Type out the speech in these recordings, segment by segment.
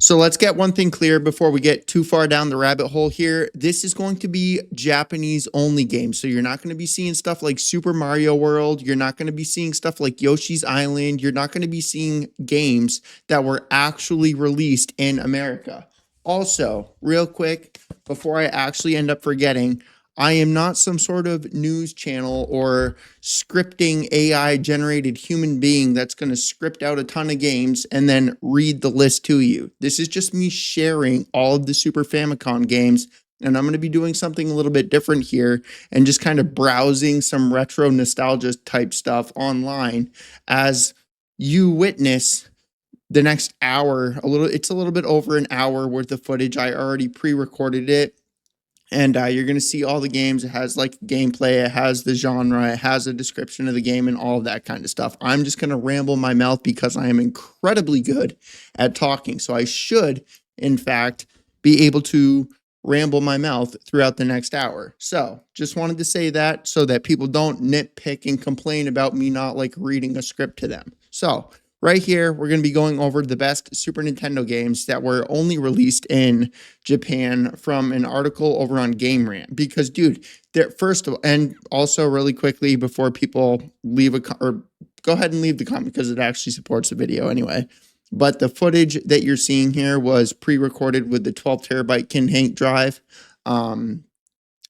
So let's get one thing clear before we get too far down the rabbit hole here. This is going to be Japanese only games. So you're not going to be seeing stuff like Super Mario World. You're not going to be seeing stuff like Yoshi's Island. You're not going to be seeing games that were actually released in America. Also, real quick, before I actually end up forgetting, I am not some sort of news channel or scripting AI generated human being that's going to script out a ton of games and then read the list to you. This is just me sharing all of the Super Famicom games, and I'm going to be doing something a little bit different here and just kind of browsing some retro nostalgia type stuff online as you witness the next hour. It's a little bit over an hour worth of footage. I already pre-recorded it. And you're going to see all the games. It has like gameplay, it has the genre, it has a description of the game and all of that kind of stuff. I'm just going to ramble my mouth because I am incredibly good at talking. So I should, in fact, be able to ramble my mouth throughout the next hour. So just wanted to say that so that people don't nitpick and complain about me not like reading a script to them. So right here, we're going to be going over the best Super Nintendo games that were only released in Japan from an article over on Game Rant. Because, dude, first of all, and also really quickly before people leave or go ahead and leave the comment because it actually supports the video anyway. But the footage that you're seeing here was pre-recorded with the 12 terabyte Kinhank drive. And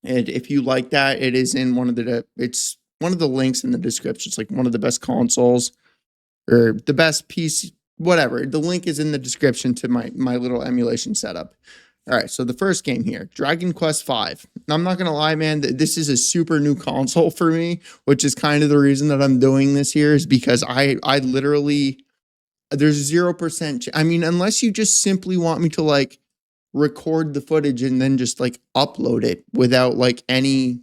if you like that, it is in it's one of the links in the description. It's like one of the best consoles or the best piece, whatever. The link is in the description to my little emulation setup. All right, so the first game here, Dragon Quest V. I'm not going to lie, man, this is a super new console for me, which is kind of the reason that I'm doing this here is because I literally, there's 0%. I mean, unless you just simply want me to like record the footage and then just like upload it without like any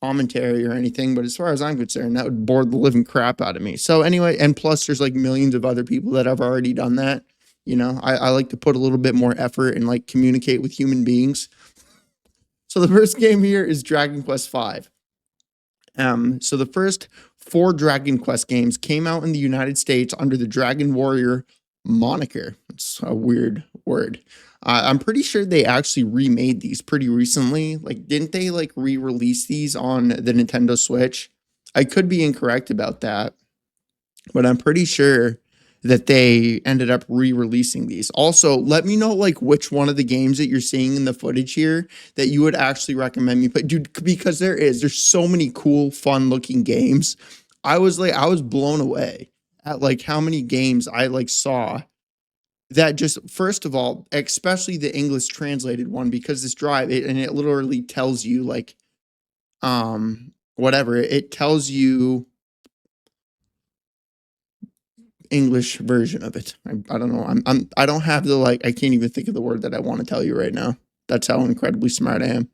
commentary or anything, but as far as I'm concerned, that would bore the living crap out of me. So anyway, and plus there's like millions of other people that have already done that. You know, I like to put a little bit more effort and like communicate with human beings. So the first game here is Dragon Quest V. So the first 4 Dragon Quest games came out in the United States under the Dragon Warrior moniker. It's a weird word. I'm pretty sure they actually remade these pretty recently. Like, didn't they like re-release these on the Nintendo Switch? I could be incorrect about that, but I'm pretty sure that they ended up re-releasing these. Also, let me know like which one of the games that you're seeing in the footage here that you would actually recommend me play, dude, because there's so many cool, fun looking games. I was blown away at like how many games I like saw that just, first of all, especially the English translated one, because this drive, it literally tells you like, whatever, it tells you English version of it. I don't know. I don't have the like, I can't even think of the word that I want to tell you right now. That's how incredibly smart I am.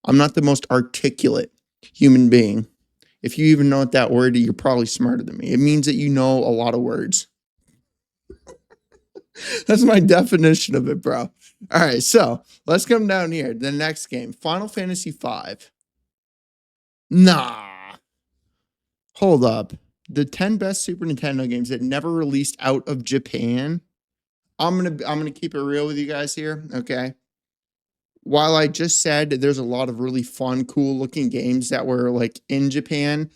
I'm not the most articulate human being. If you even know what that word is, you're probably smarter than me. It means that you know a lot of words. That's my definition of it, bro. All right, so let's come down here. The next game, Final Fantasy V. Nah. Hold up. The 10 best Super Nintendo games that never released out of Japan. I'm gonna keep it real with you guys here, okay? While I just said there's a lot of really fun, cool looking games that were like in Japan,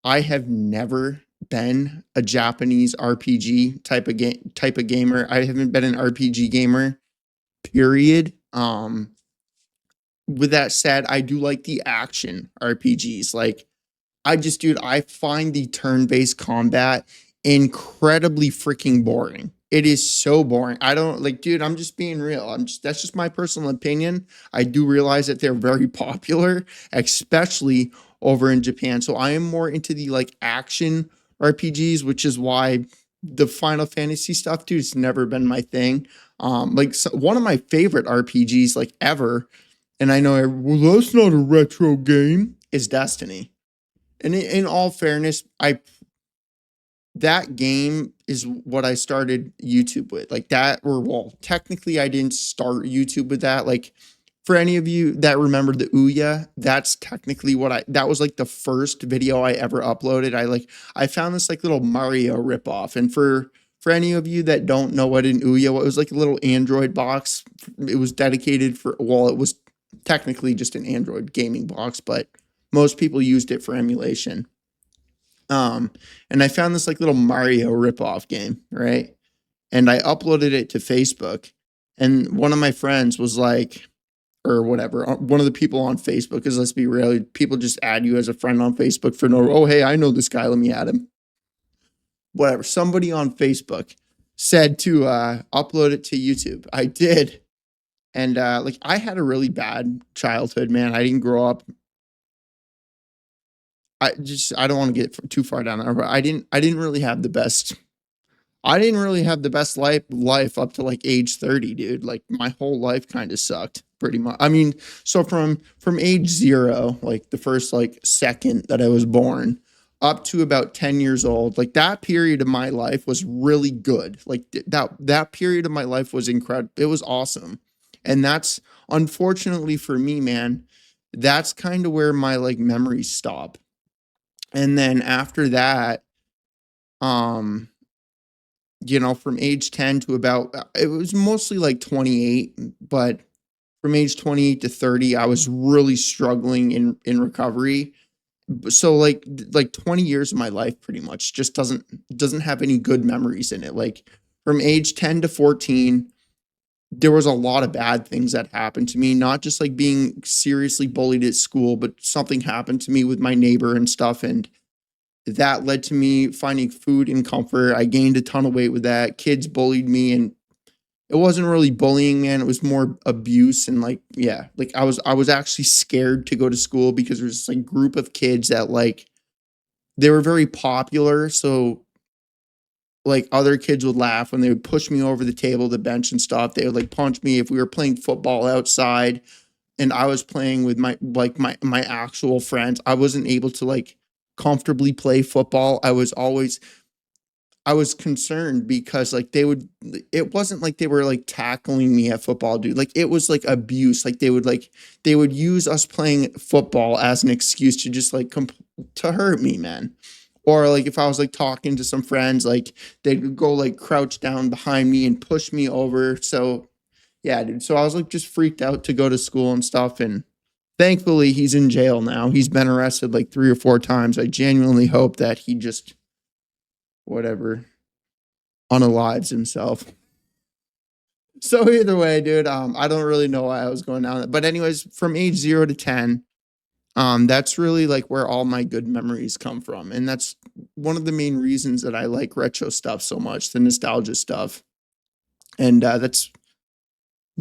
I have never been a Japanese RPG type of gamer. I haven't been an RPG gamer, period. With that said, I do like the action RPGs. Like, dude, I find the turn-based combat incredibly freaking boring. It is so boring. I don't like, dude, I'm just being real. That's just my personal opinion. I do realize that they're very popular, especially over in Japan. So I am more into the like action RPGs, which is why the Final Fantasy stuff, dude, it's never been my thing. One of my favorite RPGs like ever, and I know, well, that's not a retro game, is Destiny. And in all fairness, that game is what I started YouTube with. Like that, or well, technically I didn't start YouTube with that. Like, for any of you that remember the Ouya, that's technically that was like the first video I ever uploaded. I found this like little Mario ripoff. And for For any of you that don't know what an Ouya was, it was like a little Android box. It was dedicated for, well, it was technically just an Android gaming box, but most people used it for emulation. Um, and I found this like little Mario ripoff game, right? And I uploaded it to Facebook. And one of my friends was like, or whatever, one of the people on Facebook, because let's be real, people just add you as a friend on Facebook for no, oh, hey, I know this guy, let me add him. Whatever. Somebody on Facebook said to upload it to YouTube. I did. And like I had a really bad childhood, man. I didn't grow up. I don't want to get too far down there, but I didn't really have the best. I didn't really have the best life up to like age 30, dude. Like my whole life kind of sucked pretty much. I mean, so from age 0, like the first like second that I was born up to about 10 years old, like that period of my life was really good. Like that period of my life was incredible. It was awesome. And that's unfortunately for me, man, that's kind of where my like memories stop. And then after that, um from age 10 to about, it was mostly like 28, but from age 28 to 30, I was really struggling in recovery. So like 20 years of my life pretty much just doesn't have any good memories in it. Like from age 10 to 14, there was a lot of bad things that happened to me, not just like being seriously bullied at school, but something happened to me with my neighbor and stuff, and that led to me finding food and comfort. I gained a ton of weight with that. Kids bullied me, and it wasn't really bullying, man. It was more abuse, and like, yeah, like I was actually scared to go to school because there's this like group of kids that like they were very popular. So like other kids would laugh when they would push me over the table, the bench and stuff. They would like punch me if we were playing football outside and I was playing with my actual friends. I wasn't able to like comfortably play football. I was concerned because like it wasn't like they were like tackling me at football, dude. Like it was like abuse. Like they would use us playing football as an excuse to just like to hurt me, man. Or like if I was like talking to some friends, like they'd go like crouch down behind me and push me over. So yeah, dude. So I was like just freaked out to go to school and stuff. And thankfully he's in jail now. He's been arrested like 3 or 4 times. I genuinely hope that he just whatever unalives himself. So either way, dude, I don't really know why I was going down that. But anyways, from age 0 to 10, that's really like where all my good memories come from. And that's one of the main reasons that I like retro stuff so much, the nostalgia stuff. And that's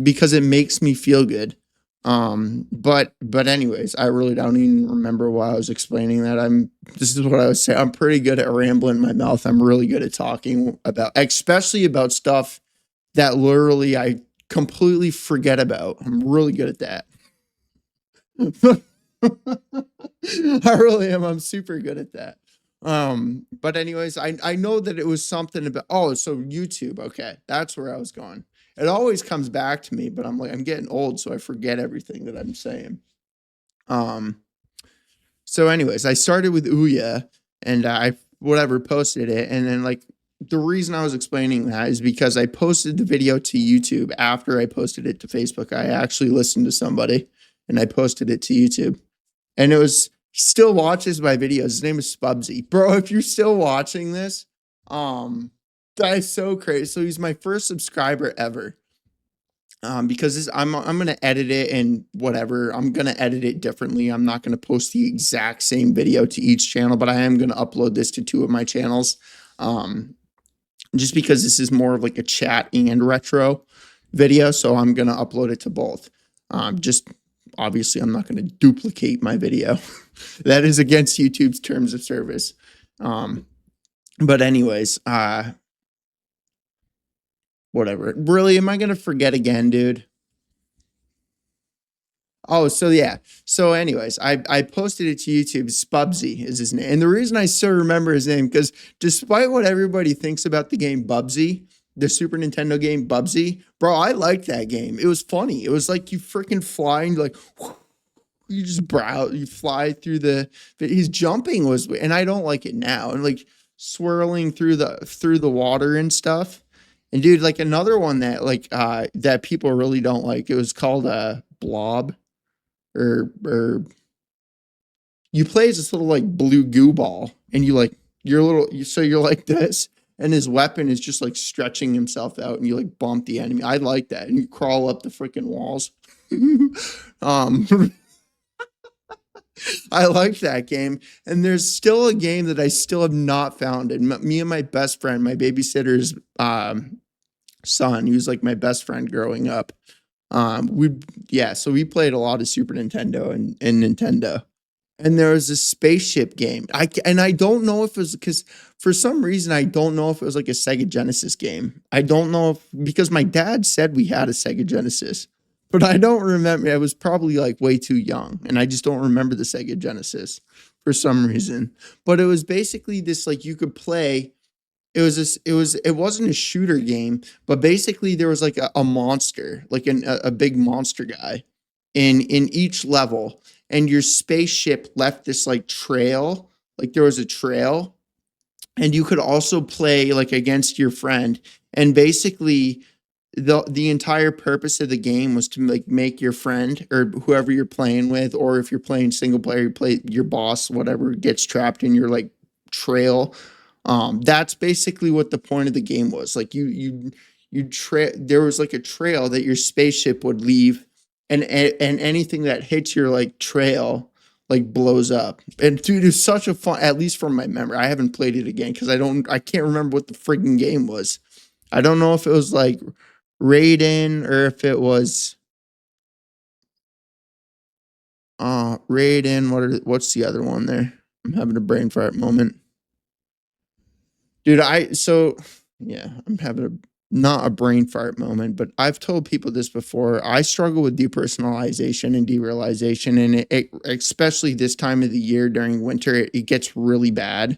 because it makes me feel good. But anyways, I really don't even remember why I was explaining that. This is what I was saying. I'm pretty good at rambling my mouth. I'm really good at talking about, especially about stuff that literally I completely forget about. I'm really good at that. I really am. I'm super good at that. But anyways, I know that it was something about, oh, so YouTube. Okay. That's where I was going. It always comes back to me, but I'm getting old, so I forget everything that I'm saying. Um, so anyways, I started with Ouya and I whatever posted it. And then like the reason I was explaining that is because I posted the video to YouTube after I posted it to Facebook. I actually listened to somebody and I posted it to YouTube. And it was, he still watches my videos. His name is Spubsy. Bro, if you're still watching this, that is so crazy. So he's my first subscriber ever. Because I'm gonna edit it and whatever. I'm gonna edit it differently. I'm not gonna post the exact same video to each channel, but I am gonna upload this to 2 of my channels. Just because this is more of like a chat and retro video, so I'm gonna upload it to both. Just obviously I'm not gonna duplicate my video. That is against YouTube's terms of service. But anyways, whatever. Really, am I gonna forget again, dude? Oh, so yeah. So, anyways, I posted it to YouTube. Spubsy is his name, and the reason I still remember his name because despite what everybody thinks about the game Bubsy, the Super Nintendo game Bubsy, bro, I liked that game. It was funny. It was like you freaking flying like. You just you fly through his jumping was, and I don't like it now. And like swirling through the water and stuff. And dude, like another one that that people really don't like, it was called Blob, or you play as this little like blue goo ball, and so you're like this, and his weapon is just like stretching himself out, and you like bump the enemy. I like that, and you crawl up the freaking walls. um I like that game. And there's still a game that I still have not found. And me and my best friend, my babysitter's son, who's like my best friend growing up. So we played a lot of Super Nintendo and Nintendo. And there was a spaceship game. And I don't know if it was because for some reason I don't know if it was like a Sega Genesis game. I don't know if because my dad said we had a Sega Genesis, but I don't remember. I was probably like way too young, and I just don't remember the Sega Genesis for some reason. But it was basically this like you could play. It wasn't a shooter game, but basically there was like a monster, like a big monster guy in each level, and your spaceship left this like trail, like there was a trail, and you could also play like against your friend, and basically the entire purpose of the game was to like make your friend or whoever you're playing with, or if you're playing single player, you play your boss, whatever, gets trapped in your like trail. That's basically what the point of the game was. Like there was like a trail that your spaceship would leave, and anything that hits your like trail like blows up. And dude, it's such a fun, at least from my memory. I haven't played it again because I can't remember what the frigging game was. I don't know if it was like Raiden or if it was Raiden. What's the other one there? I'm having a brain fart moment. Dude, yeah, I'm having a not a brain fart moment, but I've told people this before. I struggle with depersonalization and derealization, and especially this time of the year during winter, it gets really bad.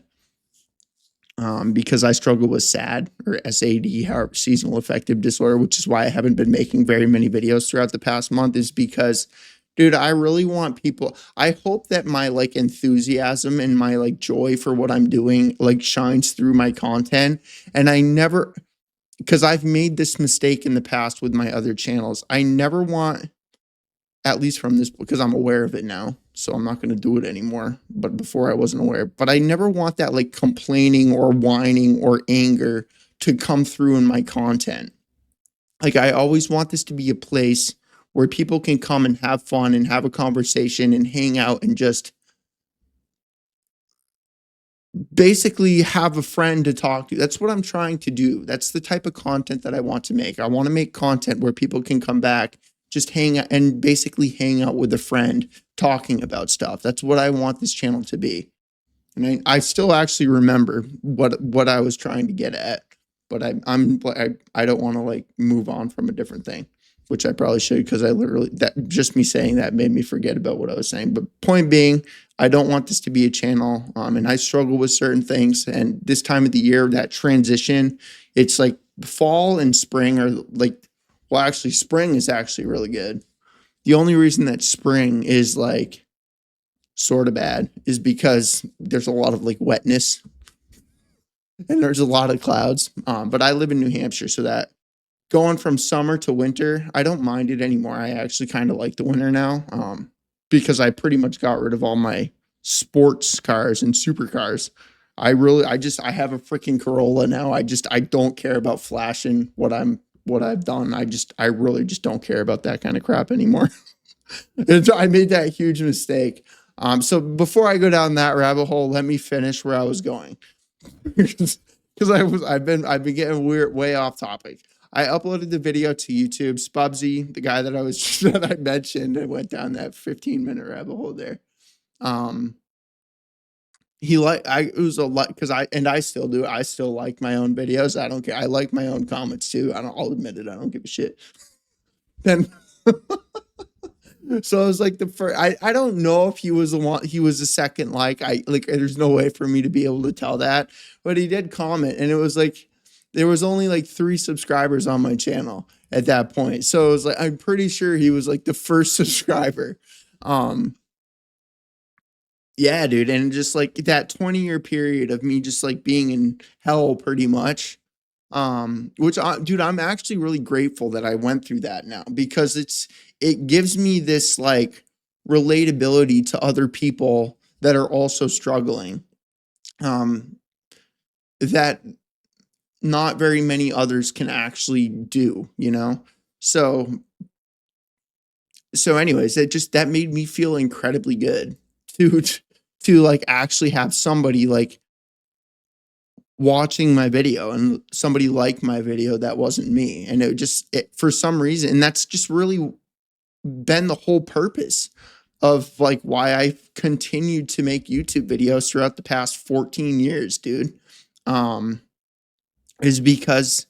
Because I struggle with SAD or SAD, however, seasonal affective disorder, which is why I haven't been making very many videos throughout the past month, is because, dude, I really want people. I hope that my like enthusiasm and my like joy for what I'm doing like shines through my content. And I never, because I've made this mistake in the past with my other channels, I never want, at least from this, because I'm aware of it now, so I'm not going to do it anymore. But before I wasn't aware. But I never want that like complaining or whining or anger to come through in my content. Like I always want this to be a place where people can come and have fun and have a conversation and hang out and just basically have a friend to talk to. That's what I'm trying to do. That's the type of content that I want to make. I want to make content where people can come back, just hang out and basically hang out with a friend talking about stuff. That's what I want this channel to be. And I still actually remember what I was trying to get at, but I don't want to like move on from a different thing, which I probably should, because I literally, that just me saying that made me forget about what I was saying. But point being, I don't want this to be a channel, and I struggle with certain things. And this time of the year, that transition, it's like fall and spring are like, well, actually, spring is actually really good. The only reason that spring is like sort of bad is because there's a lot of like wetness and there's a lot of clouds. But I live in New Hampshire, so that going from summer to winter, I don't mind it anymore. I actually kind of like the winter now, because I pretty much got rid of all my sports cars and supercars. I have a freaking Corolla now. I don't care about flashing what I've done. I really just don't care about that kind of crap anymore. I made that huge mistake. So before I go down that rabbit hole, let me finish where I was going. Because I've been getting weird, way off topic. I uploaded the video to YouTube. Spubsy, the guy that that I mentioned, and went down that 15-minute rabbit hole there. It was a lot, because I still do. I still like my own videos. I don't care. I like my own comments too. I'll admit it. I don't give a shit. Then so it was like the first. I don't know if he was the one. He was the second. There's no way for me to be able to tell that, but he did comment, and it was like there was only like 3 subscribers on my channel at that point. So it was like I'm pretty sure he was like the first subscriber. Um, Yeah, dude, and just like that 20-year period of me just like being in hell pretty much. Which dude, I'm actually really grateful that I went through that now because it gives me this like relatability to other people that are also struggling. Um, that not very many others can actually do, you know? So anyways, it just that made me feel incredibly good to to like actually have somebody like watching my video and somebody like my video that wasn't me. And for some reason, and that's just really been the whole purpose of like why I continued to make YouTube videos throughout the past 14 years, dude. Um, is because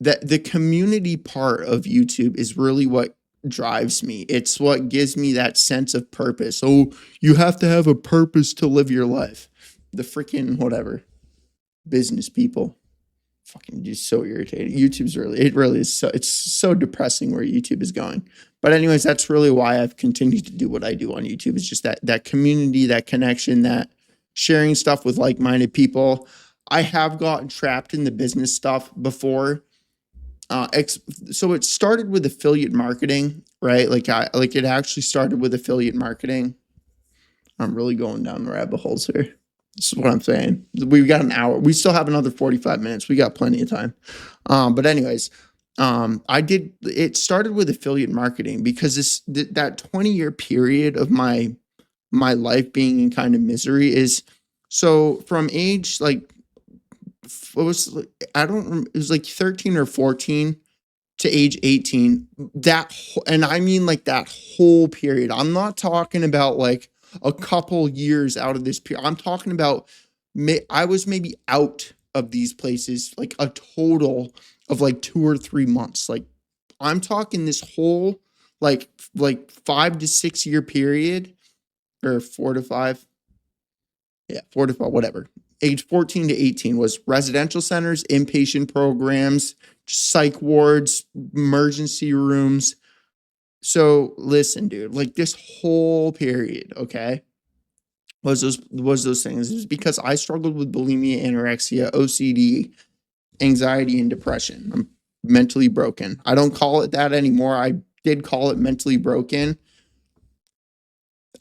that the community part of YouTube is really what drives me. It's what gives me that sense of purpose. Oh, you have to have a purpose to live your life. The freaking whatever business people fucking just so irritating. It really is it's so depressing where YouTube is going. But anyways, that's really why I've continued to do what I do on YouTube. Is just that community, that connection, that sharing stuff with like-minded people. I have gotten trapped in the business stuff before. So it started with affiliate marketing, right? Like it actually started with affiliate marketing. I'm really going down the rabbit holes here. This is what I'm saying. We've got an hour. We still have another 45 minutes. We got plenty of time. But anyways, it started with affiliate marketing because that 20-year period of my life being in kind of misery is so from age like it was I don't it was like 13 or 14 to age 18, and I mean like that whole period. I'm not talking about like a couple years out of this period. I'm talking about I was maybe out of these places like a total of like 2 or 3 months. Like I'm talking this whole like 5 to 6 year period or 4 to 5. Yeah, 4 to 5, whatever. Age 14 to 18 was residential centers, inpatient programs, psych wards, emergency rooms. So listen, dude, like this whole period, okay, was those things. It was because I struggled with bulimia, anorexia, OCD, anxiety, and depression. I'm mentally broken. I don't call it that anymore. I did call it mentally broken.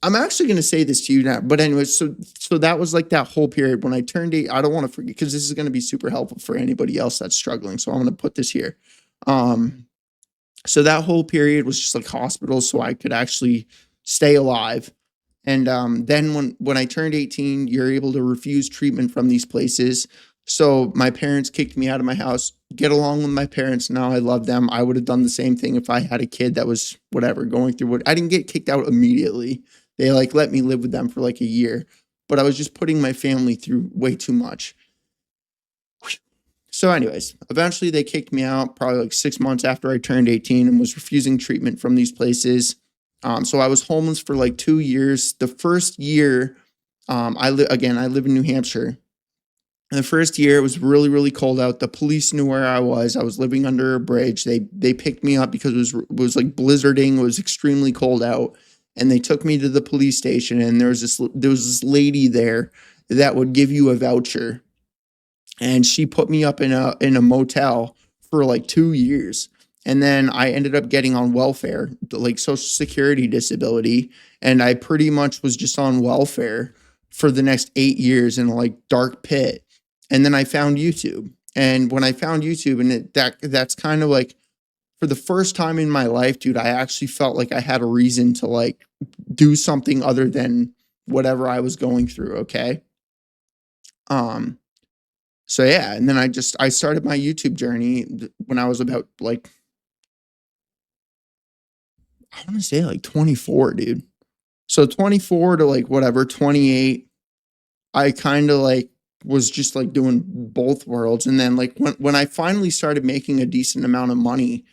I'm actually going to say this to you now, but anyway, so that was like that whole period when I turned 8. I don't want to forget because this is going to be super helpful for anybody else that's struggling. So I'm going to put this here. So that whole period was just like hospitals, so I could actually stay alive. And then when I turned 18, you're able to refuse treatment from these places. So my parents kicked me out of my house. Get along with my parents now. I love them. I would have done the same thing if I had a kid that was whatever going through what I didn't get kicked out immediately. They like let me live with them for like a year, but I was just putting my family through way too much. So, anyways, eventually they kicked me out probably like 6 months after I turned 18 and was refusing treatment from these places. So I was homeless for like 2 years. The first year, I live in New Hampshire. And the first year it was really, really cold out. The police knew where I was. I was living under a bridge. They picked me up because it was like blizzarding. It was extremely cold out. And they took me to the police station. And there was this lady there that would give you a voucher, and she put me up in a motel for like 2 years. And then I ended up getting on welfare, like Social Security disability, and I pretty much was just on welfare for the next 8 years in a like dark pit. And then I found YouTube. And when I found YouTube, and that's kind of like for the first time in my life, dude, I actually felt like I had a reason to like do something other than whatever I was going through. Okay. Um, so yeah, and then I started my YouTube journey when I was about like I want to say like 24, dude. So 24 to like whatever 28, I kind of like was just like doing both worlds, and then like when I finally started making a decent amount of money,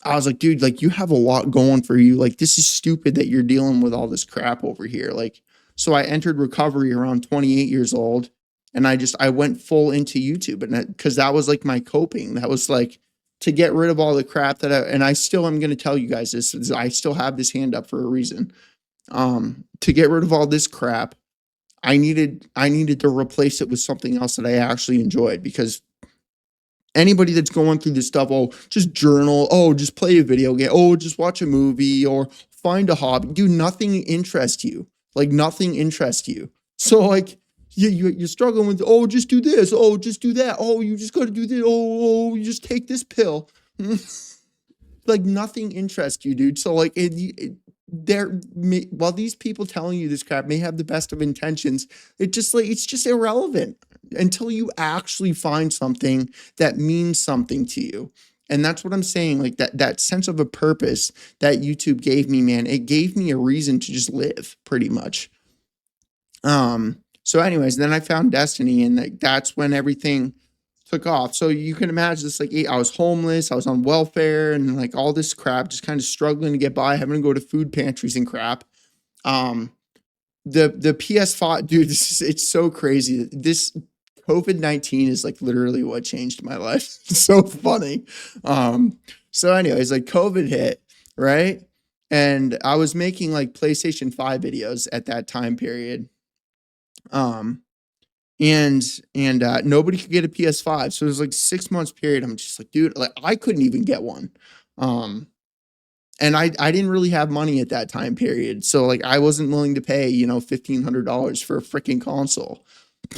I was like, dude, like you have a lot going for you. Like this is stupid that you're dealing with all this crap over here. Like, so I entered recovery around 28 years old, and I went full into YouTube, and because that was like my coping. That was like to get rid of all the crap and I still am going to tell you guys this. I still have this hand up for a reason. To get rid of all this crap, I needed to replace it with something else that I actually enjoyed, because anybody that's going through this stuff, oh, just journal, oh, just play a video game, oh, just watch a movie or find a hobby. Dude, nothing interests you. Like nothing interests you. So like you're struggling with, oh, just do this, oh, just do that, oh, you just got to do this, oh, you just take this pill. Like nothing interests you, dude. So like while these people telling you this crap may have the best of intentions, it's just irrelevant until you actually find something that means something to you. And that's what I'm saying. Like that sense of a purpose that YouTube gave me, man, it gave me a reason to just live, pretty much. So anyways, then I found Destiny, and that's when everything took off. So you can imagine this, like I was homeless, I was on welfare, and like all this crap, just kind of struggling to get by, having to go to food pantries and crap. Um, the PS5, dude, it's so crazy. This COVID-19 is like literally what changed my life. It's so funny. So anyways, like COVID hit, right? And I was making like PlayStation 5 videos at that time period. Um, and nobody could get a PS5. So it was like 6 months period. I'm just like, dude, like I couldn't even get one. Um, and I didn't really have money at that time period. So like I wasn't willing to pay, $1,500 for a freaking console.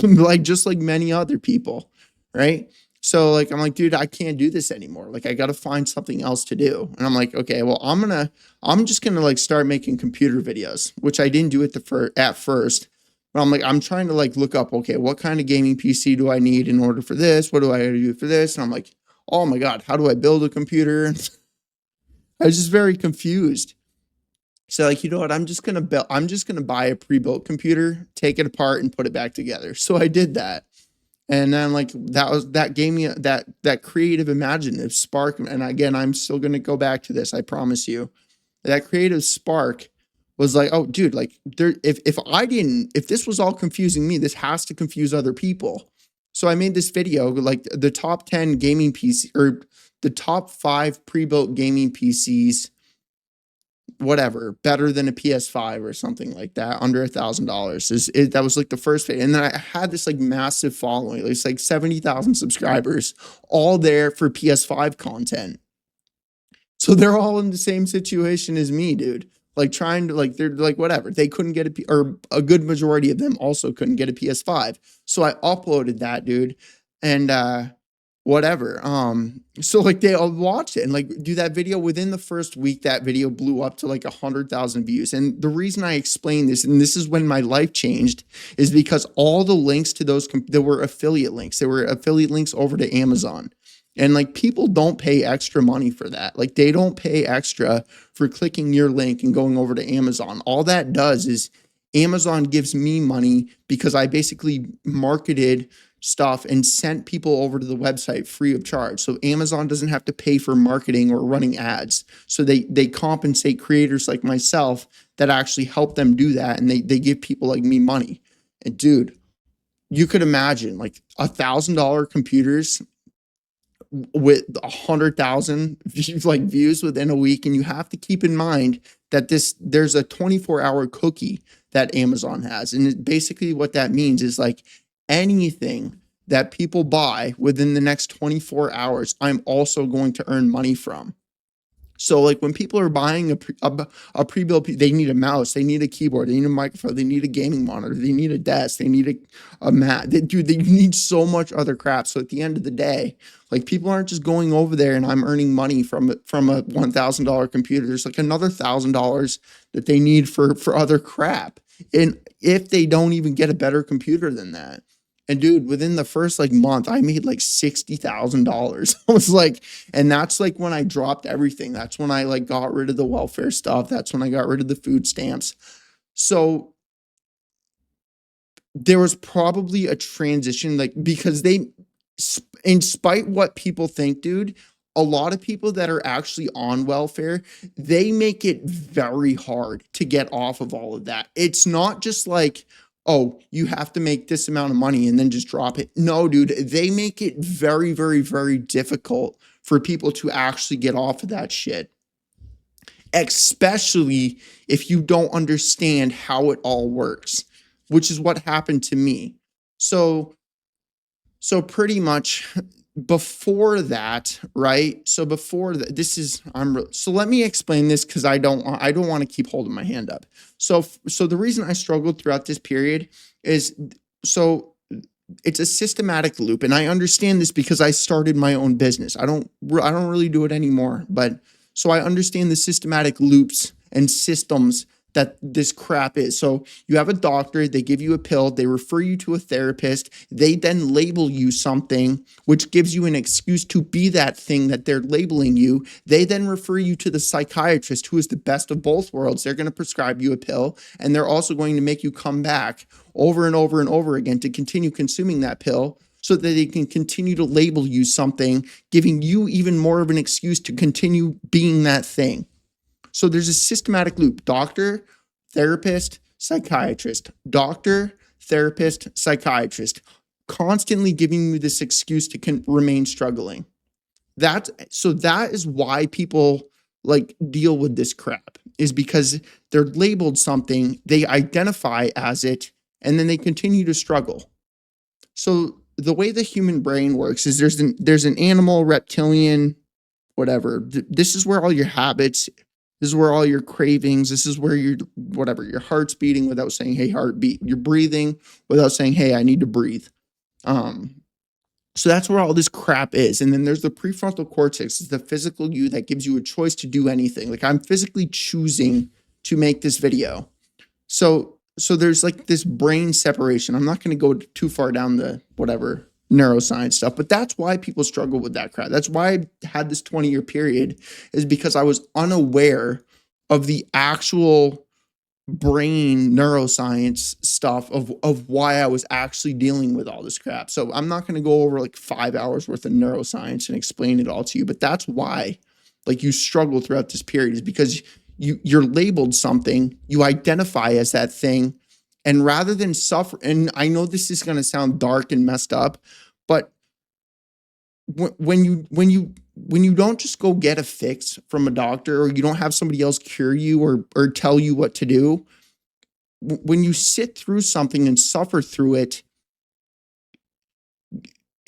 Like just like many other people, right? So like I'm like, dude, I can't do this anymore. Like I got to find something else to do. And I'm like, okay, well, I'm just gonna like start making computer videos, which I didn't do at first. But I'm like, I'm trying to like look up, okay, what kind of gaming PC do I need in order for this? What do I gotta do for this? And I'm like, oh my God, how do I build a computer? I was just very confused. So like, you know what? I'm just gonna buy a pre-built computer, take it apart, and put it back together. So I did that. And then like that gave me that creative imaginative spark. And again, I'm still gonna go back to this, I promise you. That creative spark was like, oh dude, like if this was all confusing me, this has to confuse other people. So I made this video, like the top 10 gaming PC, or the top 5 pre-built gaming PCs, whatever, better than a PS5 or something like that, under $1,000. That was like the first video. And then I had this like massive following. It's like 70,000 subscribers, all there for PS5 content. So they're all in the same situation as me, dude. Like trying to they're like, whatever. They couldn't get or a good majority of them also couldn't get a PS5. So I uploaded that, dude. And whatever. So like they all watched it and like do that video. Within the first week, that video blew up to like 100,000 views. And the reason I explain this, and this is when my life changed, is because all the links to those, there were affiliate links. There were affiliate links over to Amazon. And like people don't pay extra money for that. Like they don't pay extra for clicking your link and going over to Amazon. All that does is Amazon gives me money because I basically marketed stuff and sent people over to the website free of charge. So Amazon doesn't have to pay for marketing or running ads. So they compensate creators like myself that actually help them do that. And they give people like me money. And dude, you could imagine like $1,000 computers with 100,000 views within a week. And you have to keep in mind that there's a 24-hour cookie that Amazon has. And basically what that means is like anything that people buy within the next 24 hours, I'm also going to earn money from. So like when people are buying a pre-built, they need a mouse, they need a keyboard, they need a microphone, they need a gaming monitor, they need a desk, they need a mat. They need so much other crap. So at the end of the day, like people aren't just going over there and I'm earning money from a $1,000 computer. There's like another $1,000 that they need for other crap. And if they don't even get a better computer than that. And dude, within the first like month, I made like $60,000. I was like, and that's like when I dropped everything. That's when I like got rid of the welfare stuff. That's when I got rid of the food stamps. So there was probably a transition, like because in spite what people think, dude, a lot of people that are actually on welfare, they make it very hard to get off of all of that. It's not just like, oh, you have to make this amount of money and then just drop it. No, dude, they make it very, very, very difficult for people to actually get off of that shit. especially if you don't understand how it all works, which is what happened to me. So pretty much before that, right? So before that, this is so let me explain this because I don't want to keep holding my hand up. So the reason I struggled throughout this period is so it's a systematic loop, and I understand this because I started my own business. I don't really do it anymore, but so I understand the systematic loops and systems that this crap is. So you have a doctor, they give you a pill, they refer you to a therapist, they then label you something, which gives you an excuse to be that thing that they're labeling you. They then refer you to the psychiatrist, who is the best of both worlds. They're going to prescribe you a pill, and they're also going to make you come back over and over and over again to continue consuming that pill so that they can continue to label you something, giving you even more of an excuse to continue being that thing. So there's a systematic loop: doctor, therapist, psychiatrist, doctor, therapist, psychiatrist, constantly giving you this excuse to remain struggling. That is why people like deal with this crap, is because they're labeled something, they identify as it, and then they continue to struggle. So the way the human brain works is there's an animal, reptilian, whatever. This is where all your habits, this is where all your cravings, this is where your heart's beating without saying, hey, heartbeat. You're breathing without saying, hey, I need to breathe. So that's where all this crap is. And then there's the prefrontal cortex, it's the physical you that gives you a choice to do anything. Like, I'm physically choosing to make this video. So there's like this brain separation. I'm not going to go too far down the whatever neuroscience stuff, but that's why people struggle with that crap. That's why I had this 20-year period, is because I was unaware of the actual brain neuroscience stuff of why I was actually dealing with all this crap. So I'm not going to go over like 5 hours worth of neuroscience and explain it all to you, but that's why like you struggle throughout this period, is because you're labeled something, you identify as that thing, and rather than suffer, and I know this is going to sound dark and messed up, but when you don't just go get a fix from a doctor, or you don't have somebody else cure you or tell you what to do, when you sit through something and suffer through it,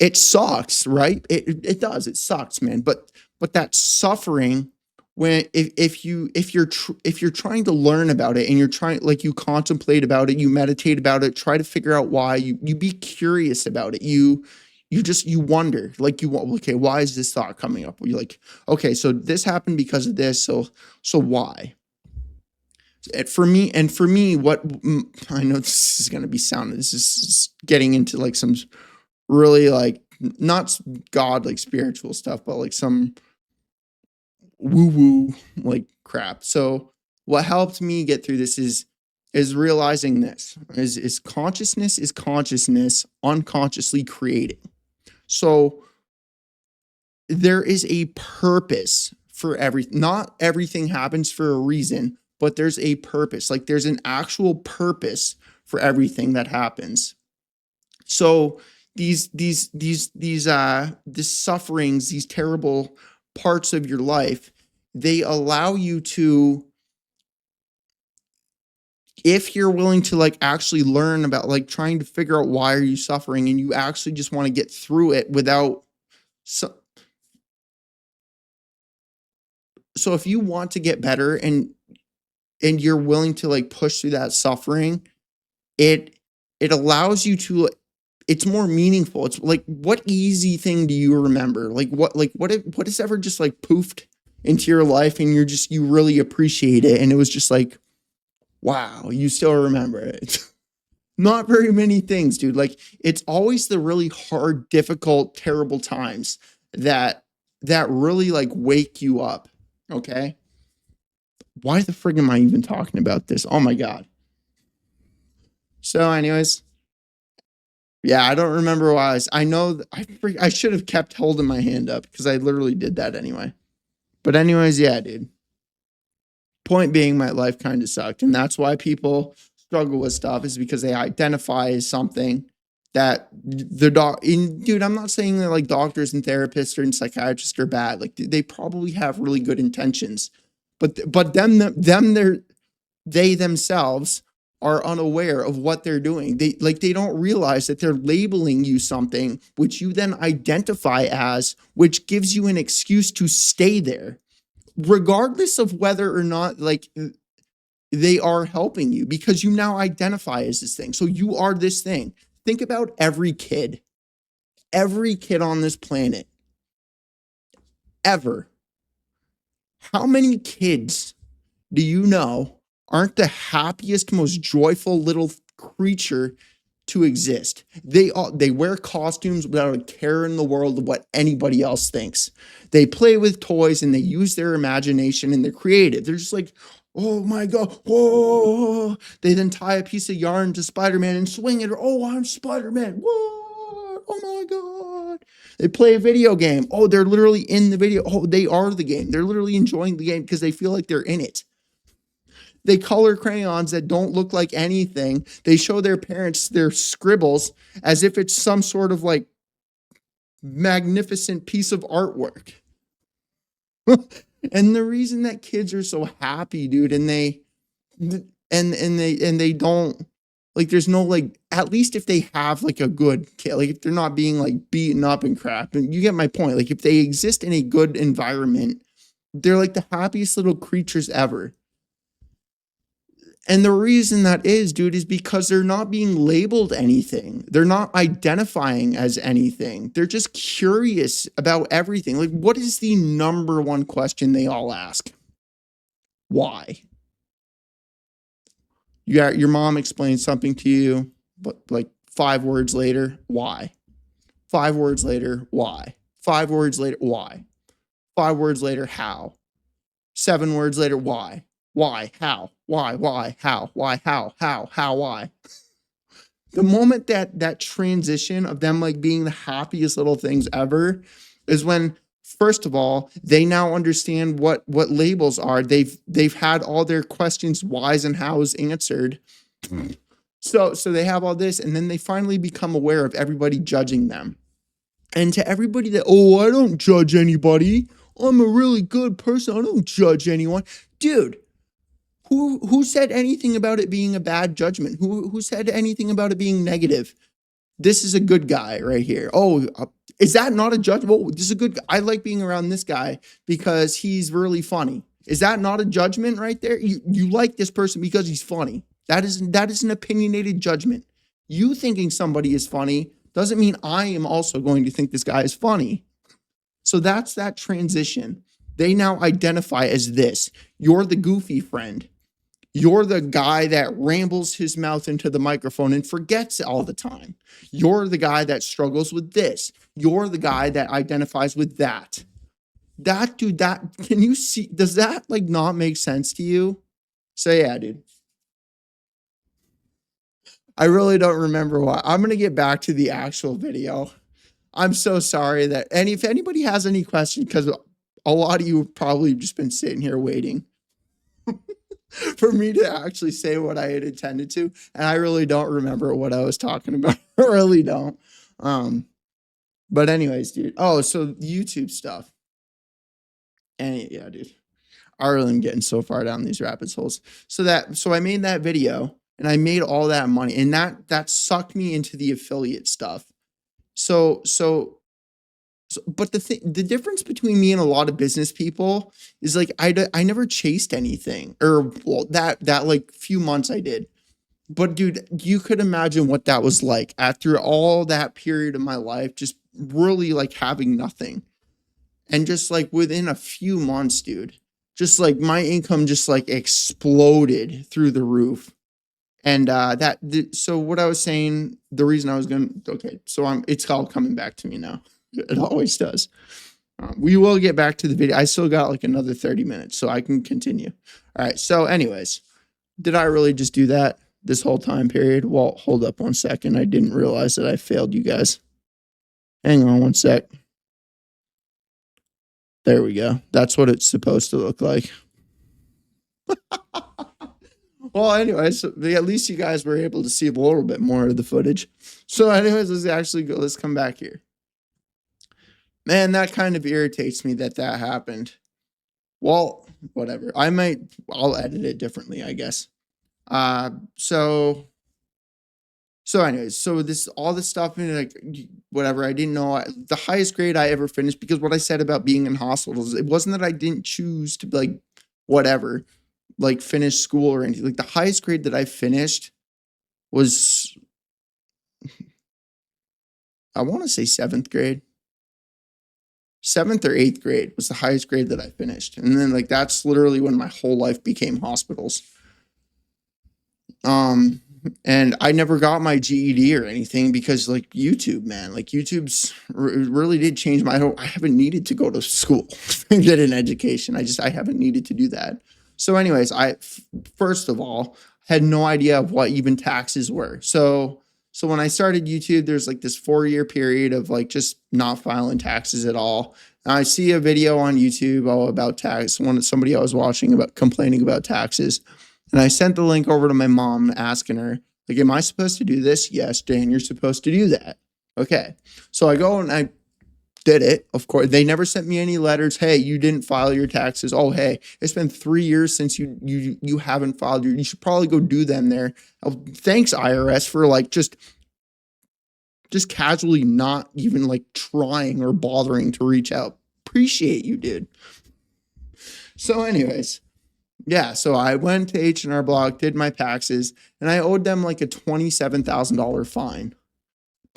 it sucks, right? It does. It sucks, man. But that suffering, when if you're trying to learn about it, and you're trying, like, you contemplate about it, you meditate about it, try to figure out why, you be curious about it, you wonder, like, okay, why is this thought coming up? You're like, okay, so this happened because of this, so why? For me, what I know this is going to be sounding, this is getting into like some really like not god like spiritual stuff, but like some woo woo like crap. So what helped me get through this is realizing this is consciousness unconsciously creating. So there is a purpose for everything. Not everything happens for a reason, but there's a purpose. Like, there's an actual purpose for everything that happens. So these sufferings, these terrible parts of your life, they allow you to, if you're willing to like actually learn about, like, trying to figure out why are you suffering, and you actually just want to get through it without so if you want to get better, and you're willing to like push through that suffering, it allows you to, it's more meaningful. It's like, what easy thing do you remember? What has ever just like poofed into your life, and you really appreciate it, and it was just like, wow, you still remember it. Not very many things, dude. Like, it's always the really hard, difficult, terrible times that really like wake you up. Okay. Why the frig am I even talking about this? Oh my God. So anyways, yeah, I don't remember why I know I should have kept holding my hand up, because I literally did that anyway. But anyways, yeah, dude. Point being, my life kind of sucked, and that's why people struggle with stuff, is because they identify as something that dude, I'm not saying that like doctors and therapists and psychiatrists are bad. Like, they probably have really good intentions, But they themselves are unaware of what they're doing. They don't realize that they're labeling you something which you then identify as, which gives you an excuse to stay there, regardless of whether or not like they are helping you, because you now identify as this thing. So you are this thing. Think about every kid on this planet ever. How many kids do you know aren't the happiest, most joyful little creature to exist? They wear costumes without a care in the world of what anybody else thinks. They play with toys and they use their imagination and they're creative. They're just like, oh my God, whoa. They then tie a piece of yarn to Spider-Man and swing it. Oh, I'm Spider-Man. Whoa, oh my God. They play a video game. Oh, they're literally in the video. Oh, they are the game. They're literally enjoying the game because they feel like they're in it. They color crayons that don't look like anything. They show their parents their scribbles as if it's some sort of like magnificent piece of artwork. And the reason that kids are so happy, dude, and they don't like, there's no like, at least if they have like a good kid, like if they're not being like beaten up and crap, and you get my point. Like if they exist in a good environment, they're like the happiest little creatures ever. And the reason that is, dude, is because they're not being labeled anything. They're not identifying as anything. They're just curious about everything. Like, what is the number one question they all ask? Why? Your mom explains something to you, but like 5 words later, why? 5 words later, why? 5 words later, why? 5 words later, how? 7 words later, why? Why? How? Why? How? Why? How? Why? The moment that transition of them like being the happiest little things ever is when, first of all, they now understand what labels are. They've had all their questions, whys and hows answered. So they have all this, and then they finally become aware of everybody judging them. And to everybody that, oh, I don't judge anybody. I'm a really good person. I don't judge anyone. Dude, who said anything about it being a bad judgment? Who said anything about it being negative? This is a good guy right here. Oh, is that not a judgment? Oh, this is a good guy. I like being around this guy because he's really funny. Is that not a judgment right there? You like this person because he's funny. That is an opinionated judgment. You thinking somebody is funny doesn't mean I am also going to think this guy is funny. So that's that transition. They now identify as this. You're the goofy friend. You're the guy that rambles his mouth into the microphone and forgets all the time. You're the guy that struggles with this. You're the guy that identifies with that. That dude, can you see, does that like not make sense to you? So yeah, dude. I really don't remember why. I'm going to get back to the actual video. I'm so sorry that, and if anybody has any questions, because a lot of you have probably just been sitting here waiting for me to actually say what I had intended to. And I really don't remember what I was talking about. I really don't. But anyways, dude. Oh, so YouTube stuff. And yeah, dude. I really am getting so far down these rabbit holes. So I made that video and I made all that money, and that sucked me into the affiliate stuff. So but the difference between me and a lot of business people is like I never chased anything, or well, that like few months I did. But dude, you could imagine what that was like after all that period of my life, just really like having nothing. And just like within a few months, dude, just like my income just like exploded through the roof. And so what I was saying, the reason I was going to, okay, so it's all coming back to me now. It always does. We will get back to the video. I still got like another 30 minutes, so I can continue. All right. So anyways, did I really just do that this whole time period? Well, hold up 1 second. I didn't realize that I failed you guys. Hang on 1 sec. There we go. That's what it's supposed to look like. Well, anyways, at least you guys were able to see a little bit more of the footage. So anyways, let's actually go. Let's come back here. Man, that kind of irritates me that happened. Well, whatever. I'll edit it differently, I guess. Uh, so anyways, so this all this stuff and like whatever, I didn't know the highest grade I ever finished, because what I said about being in hospitals, it wasn't that I didn't choose to like whatever, like finish school or anything. Like the highest grade that I finished was, I want to say seventh grade. Seventh or eighth grade was the highest grade that I finished. And then like that's literally when my whole life became hospitals. And I never got my GED or anything because like YouTube, man, like YouTube's really did change I haven't needed to go to school and get an education. I haven't needed to do that. So anyways, first of all, had no idea of what even taxes were. So when I started YouTube, there's like this 4-year period of like just not filing taxes at all. And I see a video on YouTube about tax. Somebody I was watching about complaining about taxes. And I sent the link over to my mom asking her, like, am I supposed to do this? Yes, Dan, you're supposed to do that. Okay. So I go and I did it. Of course, they never sent me any letters. Hey, you didn't file your taxes. Oh, hey, it's been 3 years since you haven't filed you should probably go do them there. Oh, thanks, IRS, for like just casually not even like trying or bothering to reach out. Appreciate you, dude. So anyways, yeah, so I went to H&R Block, did my taxes, and I owed them like a $27,000 fine.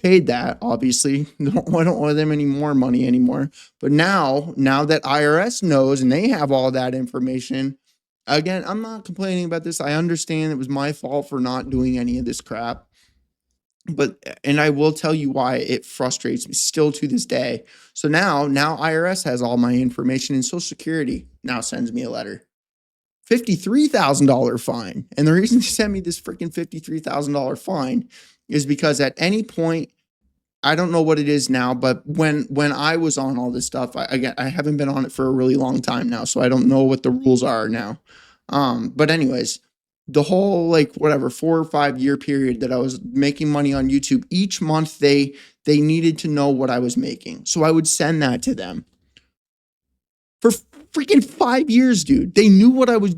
Paid that, obviously. I don't owe them any more money anymore. But now that IRS knows and they have all that information, again, I'm not complaining about this. I understand it was my fault for not doing any of this crap. And I will tell you why it frustrates me still to this day. So now IRS has all my information, and Social Security now sends me a letter. $53,000 fine. And the reason they sent me this freaking $53,000 fine is because at any point, I don't know what it is now, but when I was on all this stuff, I haven't been on it for a really long time now, so I don't know what the rules are now. But anyways, the whole like whatever 4 or 5 year period that I was making money on YouTube, each month they needed to know what I was making. So I would send that to them. For freaking 5 years, dude. They knew what I was.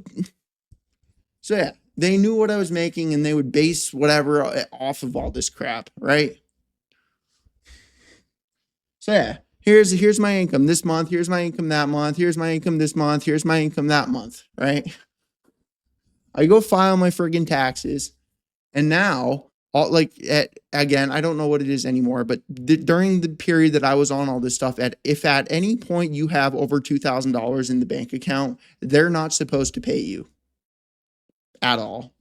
So yeah, they knew what I was making, and they would base whatever off of all this crap, right? So yeah, here's my income this month. Here's my income that month. Here's my income this month. Here's my income that month, right? I go file my friggin' taxes, and now again, I don't know what it is anymore, but during the period that I was on all this stuff, if at any point you have over $2,000 in the bank account, they're not supposed to pay you at all.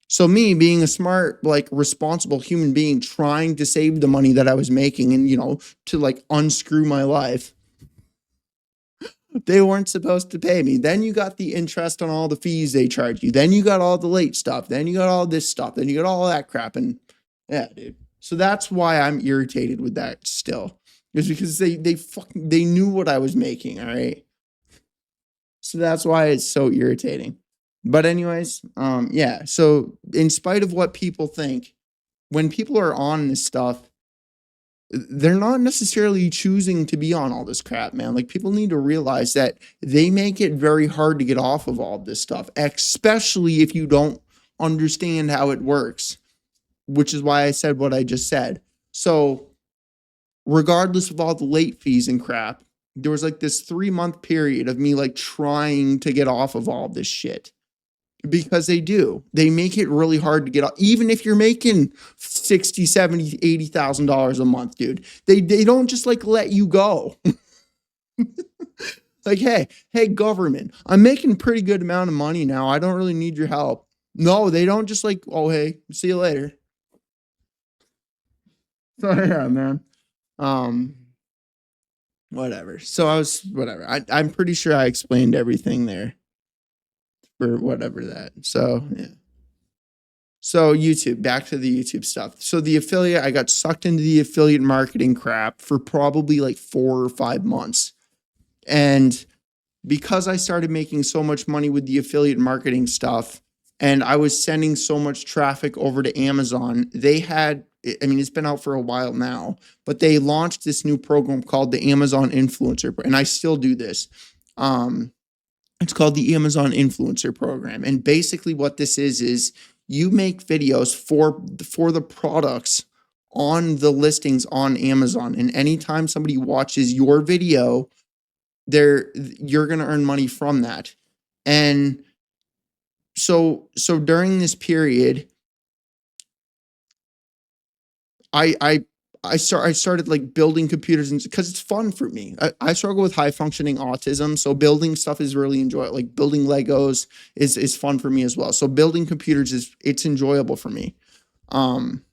So me being a smart, like responsible human being trying to save the money that I was making and, to like unscrew my life, they weren't supposed to pay me. Then you got the interest on all the fees they charge you. Then you got all the late stuff. Then you got all this stuff. Then you got all that crap. And yeah, dude. So that's why I'm irritated with that still. It's because they knew what I was making. All right. So that's why it's so irritating. But anyways, yeah. So in spite of what people think, when people are on this stuff, they're not necessarily choosing to be on all this crap, man. Like people need to realize that they make it very hard to get off of all this stuff, especially if you don't understand how it works, which is why I said what I just said. So regardless of all the late fees and crap, there was like this 3-month period of me like trying to get off of all this shit. Because they make it really hard to get off. Even if you're making $60, $70, $80,000 a month, dude, they don't just like let you go. Like, hey, government, I'm making a pretty good amount of money now. I don't really need your help. No, they don't just like, oh, hey, see you later. So yeah, man. Whatever. So whatever. I'm pretty sure I explained everything there. For whatever that. So yeah. So YouTube, back to the YouTube stuff. So the affiliate, I got sucked into the affiliate marketing crap for probably like 4 or 5 months. And because I started making so much money with the affiliate marketing stuff, and I was sending so much traffic over to Amazon, it's been out for a while now, but they launched this new program called the Amazon Influencer. And I still do this. It's called the Amazon Influencer Program. And basically what this is you make videos for the products on the listings on Amazon. And anytime somebody watches your video, you're going to earn money from that. And so during this period, I I started like building computers and because it's fun for me. I struggle with high functioning autism, so building stuff is really enjoyable. Like building Legos is fun for me as well. So building computers it's enjoyable for me. Um,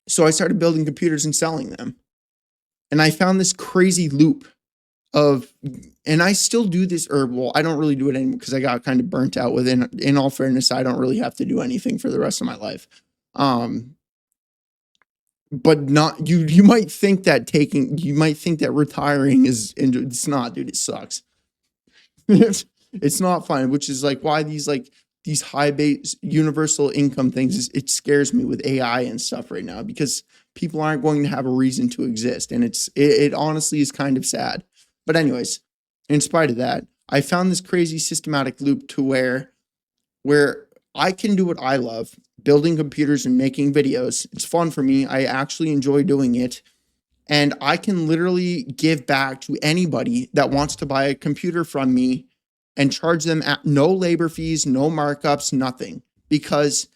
so I started building computers and selling them, and I found this crazy loop of, and I still do this, or well, I don't really do it anymore because I got kind of burnt out with it. In all fairness, I don't really have to do anything for the rest of my life. Um, but not you might think that retiring is, it's not, dude, it sucks. It's not fun, which is like why these high base universal income things it scares me with AI and stuff right now, because people aren't going to have a reason to exist, and it honestly is kind of sad. But anyways, in spite of that, I found this crazy systematic loop to where I can do what I love, building computers and making videos. It's fun for me. I actually enjoy doing it. And I can literally give back to anybody that wants to buy a computer from me and charge them at no labor fees, no markups, nothing. Because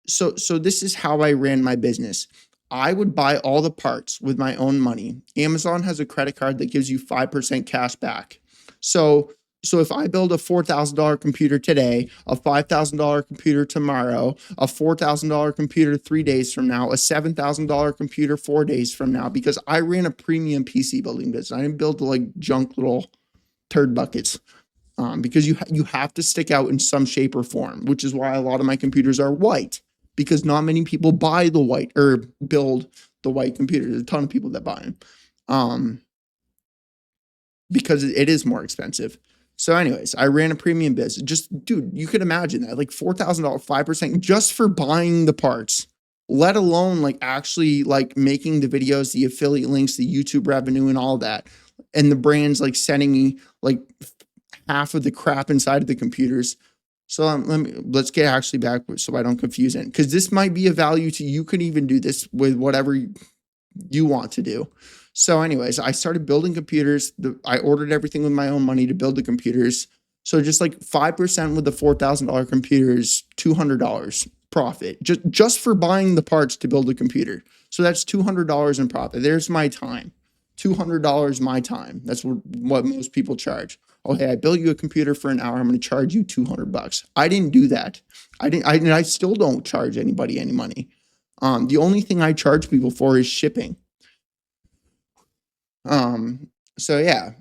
so this is how I ran my business. I would buy all the parts with my own money. Amazon has a credit card that gives you 5% cash back. So so if I build a $4,000 computer today, a $5,000 computer tomorrow, a $4,000 computer 3 days from now, a $7,000 computer 4 days from now, because I ran a premium PC building business. I didn't build like junk little turd buckets. Because you have to stick out in some shape or form, which is why a lot of my computers are white, because not many people buy the white or build the white computers. There's a ton of people that buy them, because it is more expensive. So, anyways, I ran a premium business. Just, dude, you could imagine that, like $4,000, 5% just for buying the parts, let alone like actually like making the videos, the affiliate links, the YouTube revenue, and all that, and the brands like sending me like half of the crap inside of the computers. So let's get actually back so I don't confuse it, because this might be a value to you. Could even do this with whatever you want to do. So anyways, I started building computers. I ordered everything with my own money to build the computers. So just like 5% with the $4,000 computers, $200 profit just for buying the parts to build a computer. So that's $200 in profit. There's my time. $200 my time. That's what most people charge. Oh, hey, I built you a computer for an hour. I'm going to charge you $200. I didn't do that. I still don't charge anybody any money. The only thing I charge people for is shipping. So yeah.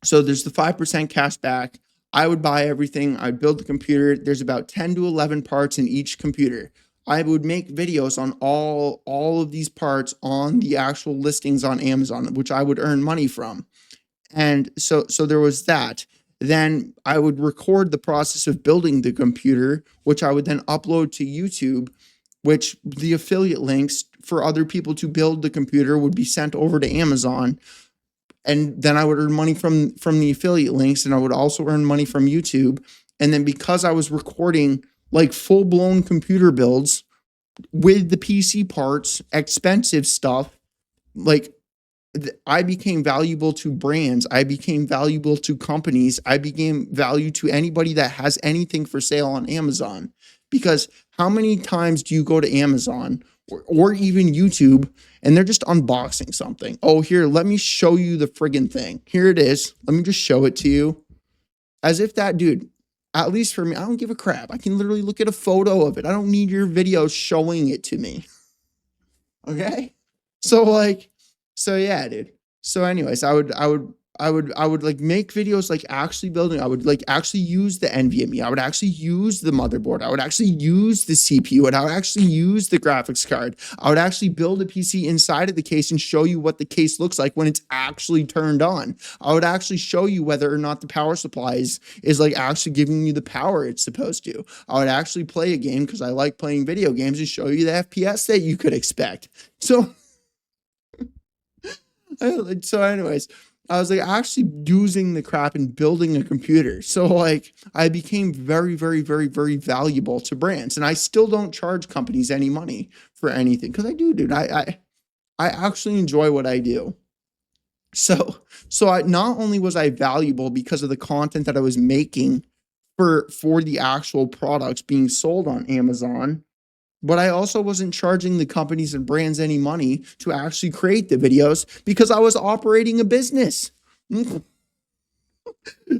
So there's the 5% cash back. I would buy everything. I'd build the computer. There's about 10 to 11 parts in each computer. I would make videos on all of these parts on the actual listings on Amazon, which I would earn money from. And so there was that. Then I would record the process of building the computer, which I would then upload to YouTube, which the affiliate links for other people to build the computer would be sent over to Amazon. And then I would earn money from the affiliate links, and I would also earn money from YouTube. And then because I was recording like full-blown computer builds with the PC parts, expensive stuff, like I became valuable to brands. I became valuable to companies. I became value to anybody that has anything for sale on Amazon. Because how many times do you go to Amazon or even YouTube and they're just unboxing something? Oh, here, let me show you the friggin' thing. Here it is. Let me just show it to you. As if that, dude, at least for me, I don't give a crap. I can literally look at a photo of it. I don't need your video showing it to me. Okay? So yeah, dude. So anyways, I would like make videos like actually building. I would like actually use the NVMe. I would actually use the motherboard. I would actually use the CPU, and I would actually use the graphics card. I would actually build a PC inside of the case and show you what the case looks like when it's actually turned on. I would actually show you whether or not the power supply is like actually giving you the power it's supposed to. I would actually play a game because I like playing video games and show you the FPS that you could expect. So anyways, I was like actually using the crap and building a computer. So like I became very, very, very, very valuable to brands. And I still don't charge companies any money for anything. Cause I do, dude. I actually enjoy what I do. So so I not only was I valuable because of the content that I was making for the actual products being sold on Amazon, but I also wasn't charging the companies and brands any money to actually create the videos because I was operating a business.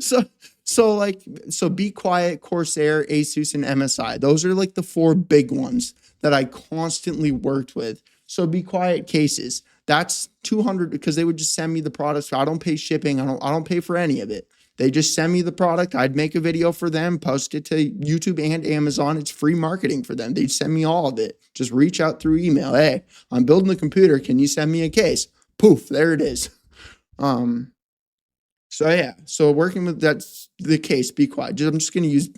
So so Be Quiet, Corsair, Asus, and MSI. Those are like the four big ones that I constantly worked with. So Be Quiet cases. That's 200 because they would just send me the products. I don't pay shipping. I don't pay for any of it. They just send me the product. I'd make a video for them, post it to YouTube and Amazon. It's free marketing for them. They'd send me all of it. Just reach out through email. Hey, I'm building a computer. Can you send me a case? Poof, there it is. Um, so yeah, so working with that's the case. Be quiet. I'm just going to use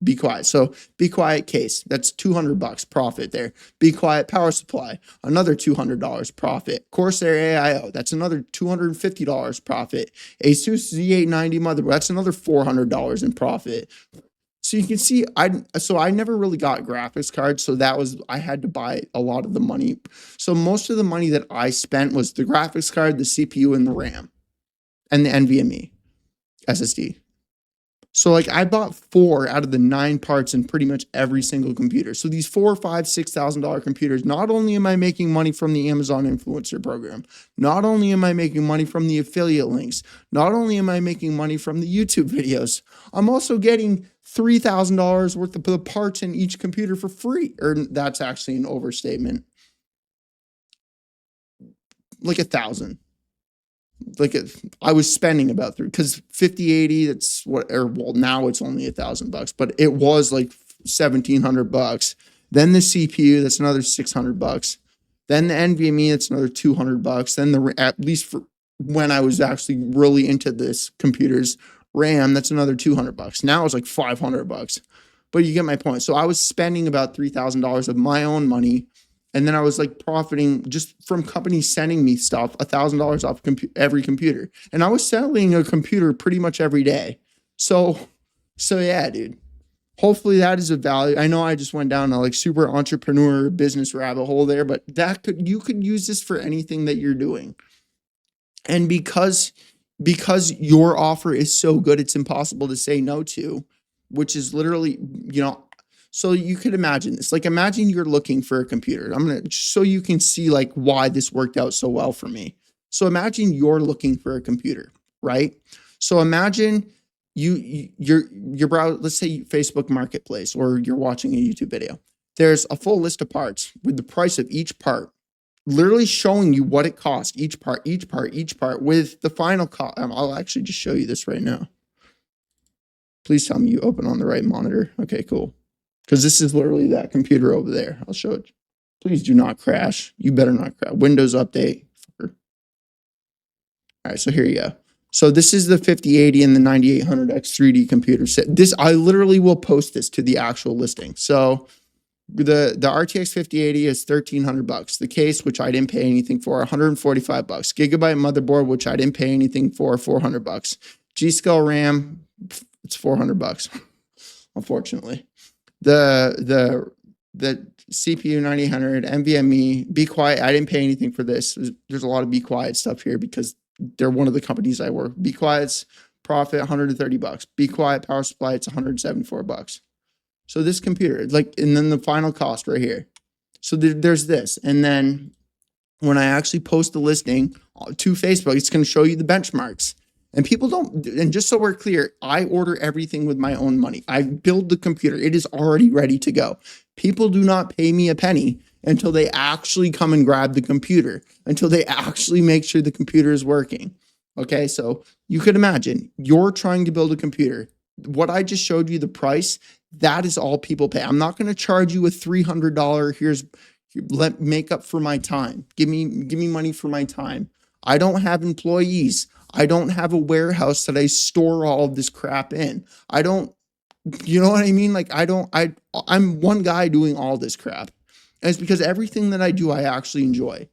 Be Quiet. So Be Quiet case. That's $200 profit there. Be Quiet power supply. Another $200 profit. Corsair AIO. That's another $250 profit. Asus Z890 motherboard. That's another $400 in profit. So you can see, I never really got graphics cards, so that was I had to buy a lot of the money. So most of the money that I spent was the graphics card, the CPU, and the RAM, and the NVMe SSD. So like I bought four out of the nine parts in pretty much every single computer. So these $4, $5, $6,000 computers, not only am I making money from the Amazon influencer program, not only am I making money from the affiliate links, not only am I making money from the YouTube videos, I'm also getting $3,000 worth of the parts in each computer for free. Or that's actually an overstatement. Like 1,000. Like I was spending about three because 5080, that's what, or well, now it's only $1,000, but it was like $1,700. Then the CPU, that's another $600. Then the NVMe, that's another $200. Then at least for when I was actually really into this computer's RAM, that's another $200. Now it's like $500. But you get my point. So I was spending about $3,000 of my own money, and then I was like profiting just from companies sending me stuff, $1,000 off every computer. And I was selling a computer pretty much every day. So yeah, dude. Hopefully that is a value. I know I just went down a like super entrepreneur business rabbit hole there, but you could use this for anything that you're doing. And because your offer is so good, it's impossible to say no to, which is literally, so you could imagine this. Like imagine you're looking for a computer. I'm going to so you can see like why this worked out so well for me. So imagine you're looking for a computer, right? So imagine you're browsing, let's say Facebook Marketplace, or you're watching a YouTube video. There's a full list of parts with the price of each part, literally showing you what it costs, each part, with the final cost. I'll actually just show you this right now. Please tell me you open on the right monitor. Okay, cool. Because this is literally that computer over there. I'll show it. Please do not crash. You better not crash. Windows update. All right, so here you go. So this is the 5080 and the 9800X 3D computer set. This, I literally will post this to the actual listing. So the RTX 5080 is $1,300. The case, which I didn't pay anything for, $145. Gigabyte motherboard, which I didn't pay anything for, $400. G-Skill RAM, it's $400. Unfortunately, the CPU 9800, NVMe, Be Quiet. I didn't pay anything for this. There's a lot of Be Quiet stuff here because they're one of the companies I work. Be Quiet's profit $130. Be Quiet power supply, it's $174. So this computer, like, and then the final cost right here. So there's this, and then when I actually post the listing to Facebook, it's going to show you the benchmarks. And people don't, and just so we're clear, I order everything with my own money. I build the computer. It is already ready to go. People do not pay me a penny until they actually come and grab the computer, until they actually make sure the computer is working. Okay, so you could imagine you're trying to build a computer. What I just showed you, the price, that is all people pay. I'm not going to charge you a $300. Let make up for my time. Give me money for my time. I don't have employees. I don't have a warehouse that I store all of this crap in. I don't, you know what I mean? Like I'm one guy doing all this crap. And it's because everything that I do, I actually enjoy.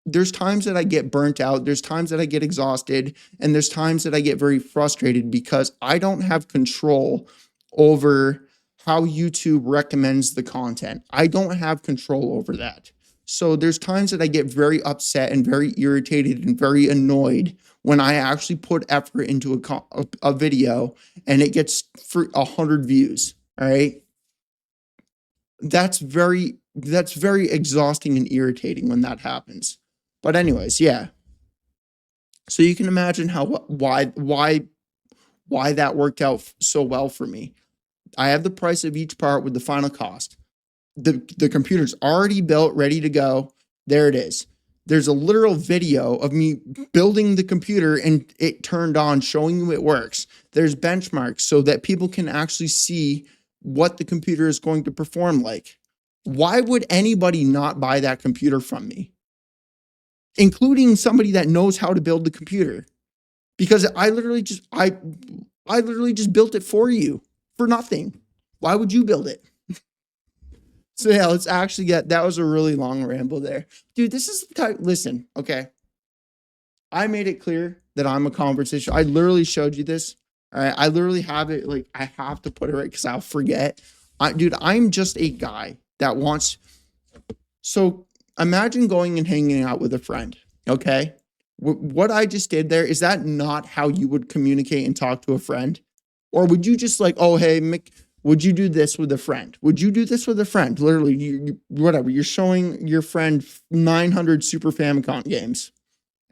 there's times that I get burnt out, there's times that I get exhausted, and there's times that I get very frustrated because I don't have control over how YouTube recommends the content. I don't have control over that. So there's times that I get very upset and very irritated and very annoyed when I actually put effort into a video and it gets 100 views. All right. That's very exhausting and irritating when that happens. But anyways, yeah. So you can imagine why that worked out so well for me. I have the price of each part with the final cost. The computer's already built, ready to go. There it is. There's a literal video of me building the computer and it turned on, showing you it works. There's benchmarks so that people can actually see what the computer is going to perform like. Why would anybody not buy that computer from me? Including somebody that knows how to build the computer. Because I literally just built it for you for nothing. Why would you build it? So yeah, let's actually that was a really long ramble there. Dude, this is the type, listen, okay. I made it clear that I'm a conversation. I literally showed you this. All right. I literally have it, like, I have to put it right because I'll forget. Dude, I'm just a guy that wants. So imagine going and hanging out with a friend. Okay. What I just did there, is that not how you would communicate and talk to a friend? Or would you just like, oh, hey, Mick, would you do this with a friend? Would you do this with a friend? Literally, whatever. You're showing your friend 900 Super Famicom games,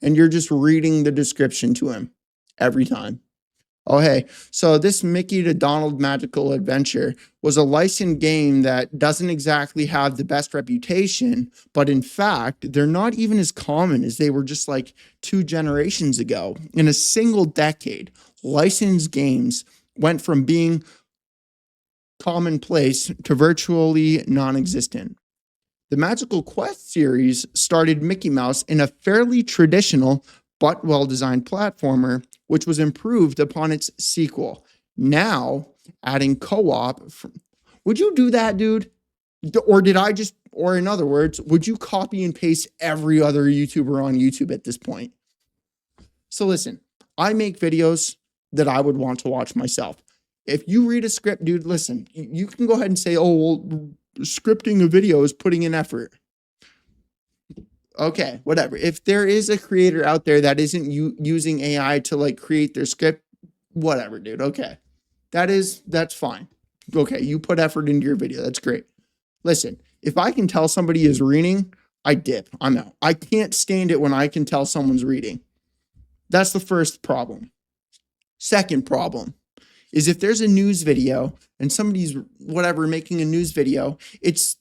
and you're just reading the description to him every time. Oh, hey, so this Mickey to Donald Magical Adventure was a licensed game that doesn't exactly have the best reputation, but in fact, they're not even as common as they were just like 2 generations ago. In a single decade, licensed games went from being commonplace to virtually non-existent. The Magical Quest series started Mickey Mouse in a fairly traditional but well-designed platformer, which was improved upon its sequel. Now, adding co-op. Would you do that, dude? Or in other words, would you copy and paste every other YouTuber on YouTube at this point? So listen, I make videos that I would want to watch myself. If you read a script, dude, listen, you can go ahead and say, oh, well, scripting a video is putting in effort. Okay, whatever. If there is a creator out there that isn't using AI to like create their script, whatever, dude. Okay. That's fine. Okay, you put effort into your video. That's great. Listen, if I can tell somebody is reading, I dip. I'm out. I can't stand it when I can tell someone's reading. That's the first problem. Second problem is if there's a news video and somebody's whatever making a news video, it's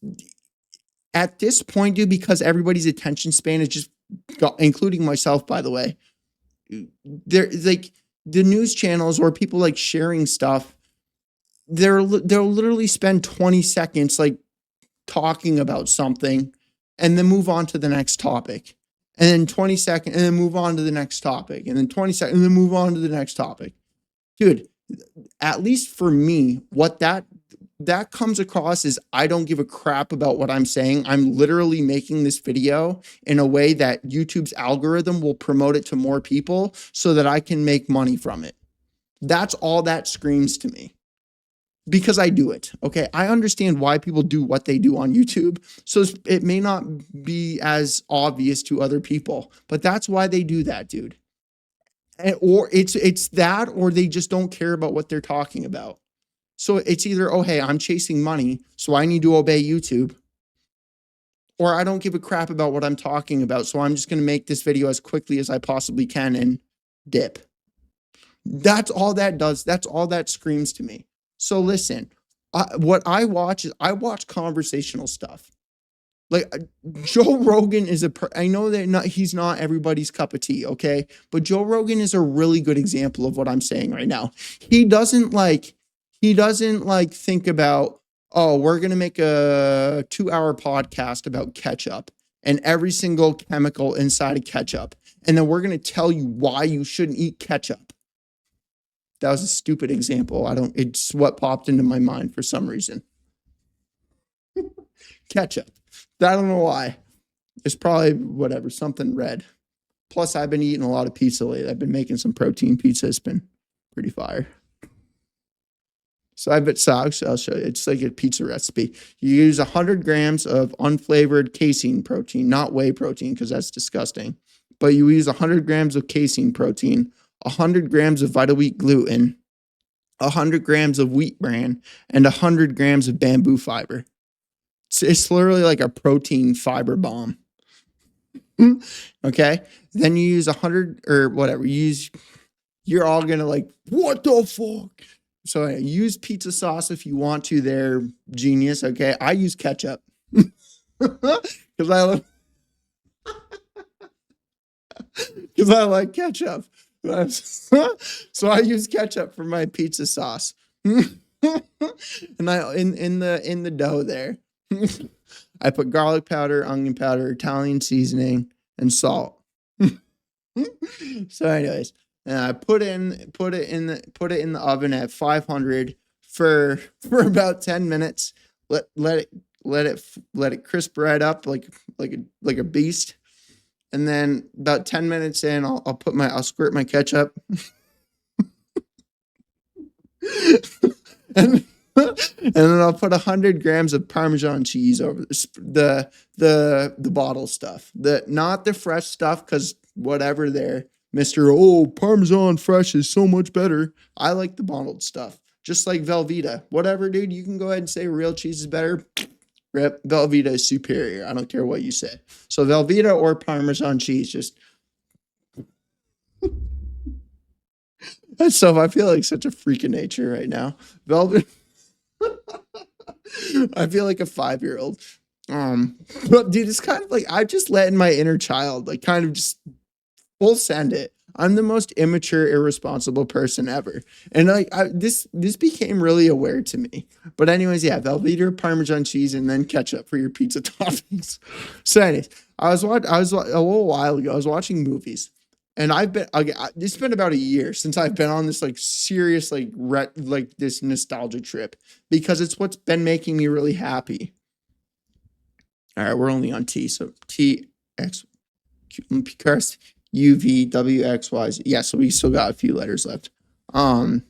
at this point, dude, because everybody's attention span is just, including myself, by the way, they're like the news channels or people like sharing stuff. They'll literally spend 20 seconds like talking about something and then move on to the next topic. And then 20 seconds and then move on to the next topic. And then 20 seconds and then move on to the next topic. Dude, at least for me, what that comes across is I don't give a crap about what I'm saying. I'm literally making this video in a way that YouTube's algorithm will promote it to more people so that I can make money from it. That's all that screams to me. Because I do it. Okay. I understand why people do what they do on YouTube. So it may not be as obvious to other people, but that's why they do that, dude. Or it's that, or they just don't care about what they're talking about. So it's either, oh, hey, I'm chasing money, so I need to obey YouTube. Or I don't give a crap about what I'm talking about, so I'm just going to make this video as quickly as I possibly can and dip. That's all that does. That's all that screams to me. So listen, what I watch is I watch conversational stuff. Like Joe Rogan is I know that he's not everybody's cup of tea, okay? But Joe Rogan is a really good example of what I'm saying right now. He doesn't think about, oh, we're going to make a 2-hour podcast about ketchup and every single chemical inside of ketchup. And then we're going to tell you why you shouldn't eat ketchup. That was a stupid example. It's what popped into my mind for some reason. Ketchup. I don't know why. It's probably whatever, something red. Plus, I've been eating a lot of pizza lately. I've been making some protein pizza. It's been pretty fire. So I'll show you. It's like a pizza recipe. You use 100 grams of unflavored casein protein, not whey protein, because that's disgusting. But you use 100 grams of casein protein, 100 grams of vital wheat gluten, 100 grams of wheat bran, and 100 grams of bamboo fiber. It's literally like a protein fiber bomb. Okay. Then you use 100 or whatever. You're all going to like, what the fuck? So use pizza sauce if you want to. They're genius. Okay. I use ketchup because I like ketchup. So I use ketchup for my pizza sauce. And in the dough there, I put garlic powder, onion powder, Italian seasoning, and salt. So, anyways, I put it in the oven at 500 for about 10 minutes. Let it crisp right up like a beast. And then about 10 minutes in, I'll squirt my ketchup. and then I'll put 100 grams of Parmesan cheese over the bottle stuff. Not the fresh stuff, because whatever there, Mr. Oh, Parmesan fresh is so much better. I like the bottled stuff. Just like Velveeta. Whatever, dude, you can go ahead and say real cheese is better. Rip, Velveeta is superior. I don't care what you say. So Velveeta or Parmesan cheese, just so I feel like such a freak of nature right now. Velvet. I feel like a 5-year-old. But dude, it's kind of like I've just letting my inner child like kind of just full send it. I'm the most immature, irresponsible person ever, and like this became really aware to me. But anyways, yeah, Velveeta, Parmesan cheese, and then ketchup for your pizza toppings. So anyways, I was a little while ago. I was watching movies, and it's been about a year since I've been on this like serious like this nostalgia trip, because it's what's been making me really happy. All right, we're only on T, so T X Q curse U V W X Y Z. Yeah, so we still got a few letters left. I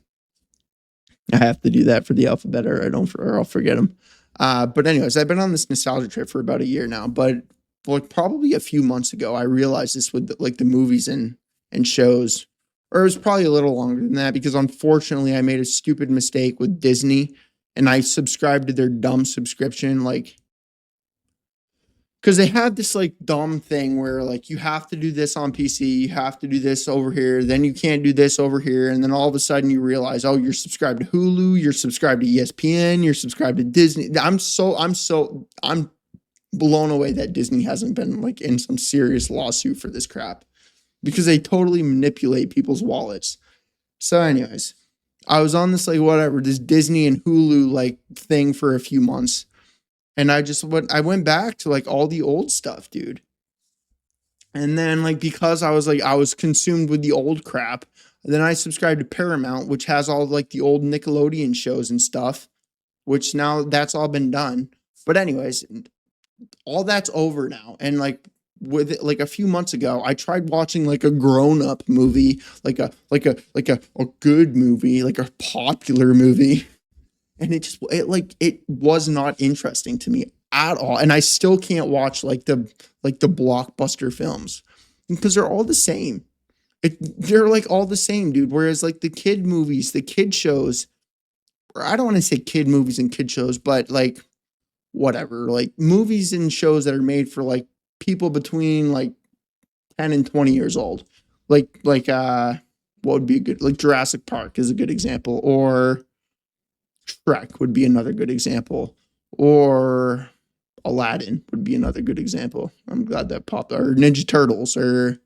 have to do that for the alphabet, or I'll forget them. But anyways, I've been on this nostalgia trip for about a year now. But like probably a few months ago, I realized this with like the movies and shows, or it was probably a little longer than that, because unfortunately I made a stupid mistake with Disney, and I subscribed to their dumb subscription, like. Because they have this like dumb thing where like you have to do this on PC, you have to do this over here, then you can't do this over here, and then all of a sudden you realize, oh, you're subscribed to Hulu, you're subscribed to ESPN, you're subscribed to Disney. I'm blown away that Disney hasn't been like in some serious lawsuit for this crap, because they totally manipulate people's wallets. So, anyways, I was on this like whatever this Disney and Hulu like thing for a few months. And I went back to like all the old stuff, dude. And then like, because I was consumed with the old crap, then I subscribed to Paramount, which has all like the old Nickelodeon shows and stuff, which now that's all been done. But anyways, all that's over now. And like with it, like a few months ago, I tried watching like a grown-up movie, like a good movie, like a popular movie. And it was not interesting to me at all. And I still can't watch like the blockbuster films, because they're all the same. They're like all the same, dude. Whereas like the kid movies, the kid shows, or I don't want to say kid movies and kid shows, but like whatever, like movies and shows that are made for like people between like 10 and 20 years old. What would be a good, like Jurassic Park is a good example, or Shrek would be another good example, or Aladdin would be another good example. I'm glad that popped. Or Ninja Turtles, or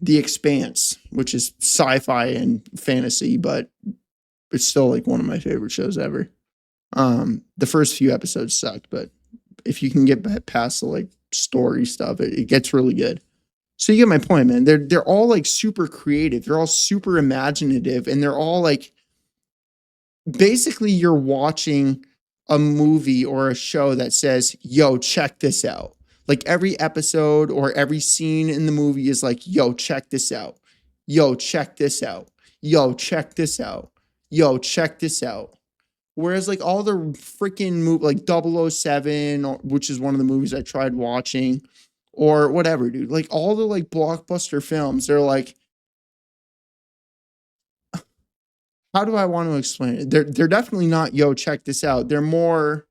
The Expanse, which is sci-fi and fantasy, but it's still like one of my favorite shows ever. The first few episodes sucked, but if you can get past the like story stuff, it gets really good. So you get my point, man. They're all like super creative. They're all super imaginative, and they're all like, basically you're watching a movie or a show that says, yo, check this out. Like every episode or every scene in the movie is like, yo, check this out. Yo, check this out. Yo, check this out. Yo, check this out. Whereas like all the freaking movie like 007, which is one of the movies I tried watching, or whatever, dude. Like all the like blockbuster films, they're like, how do I want to explain it? They're definitely not, yo, check this out. They're more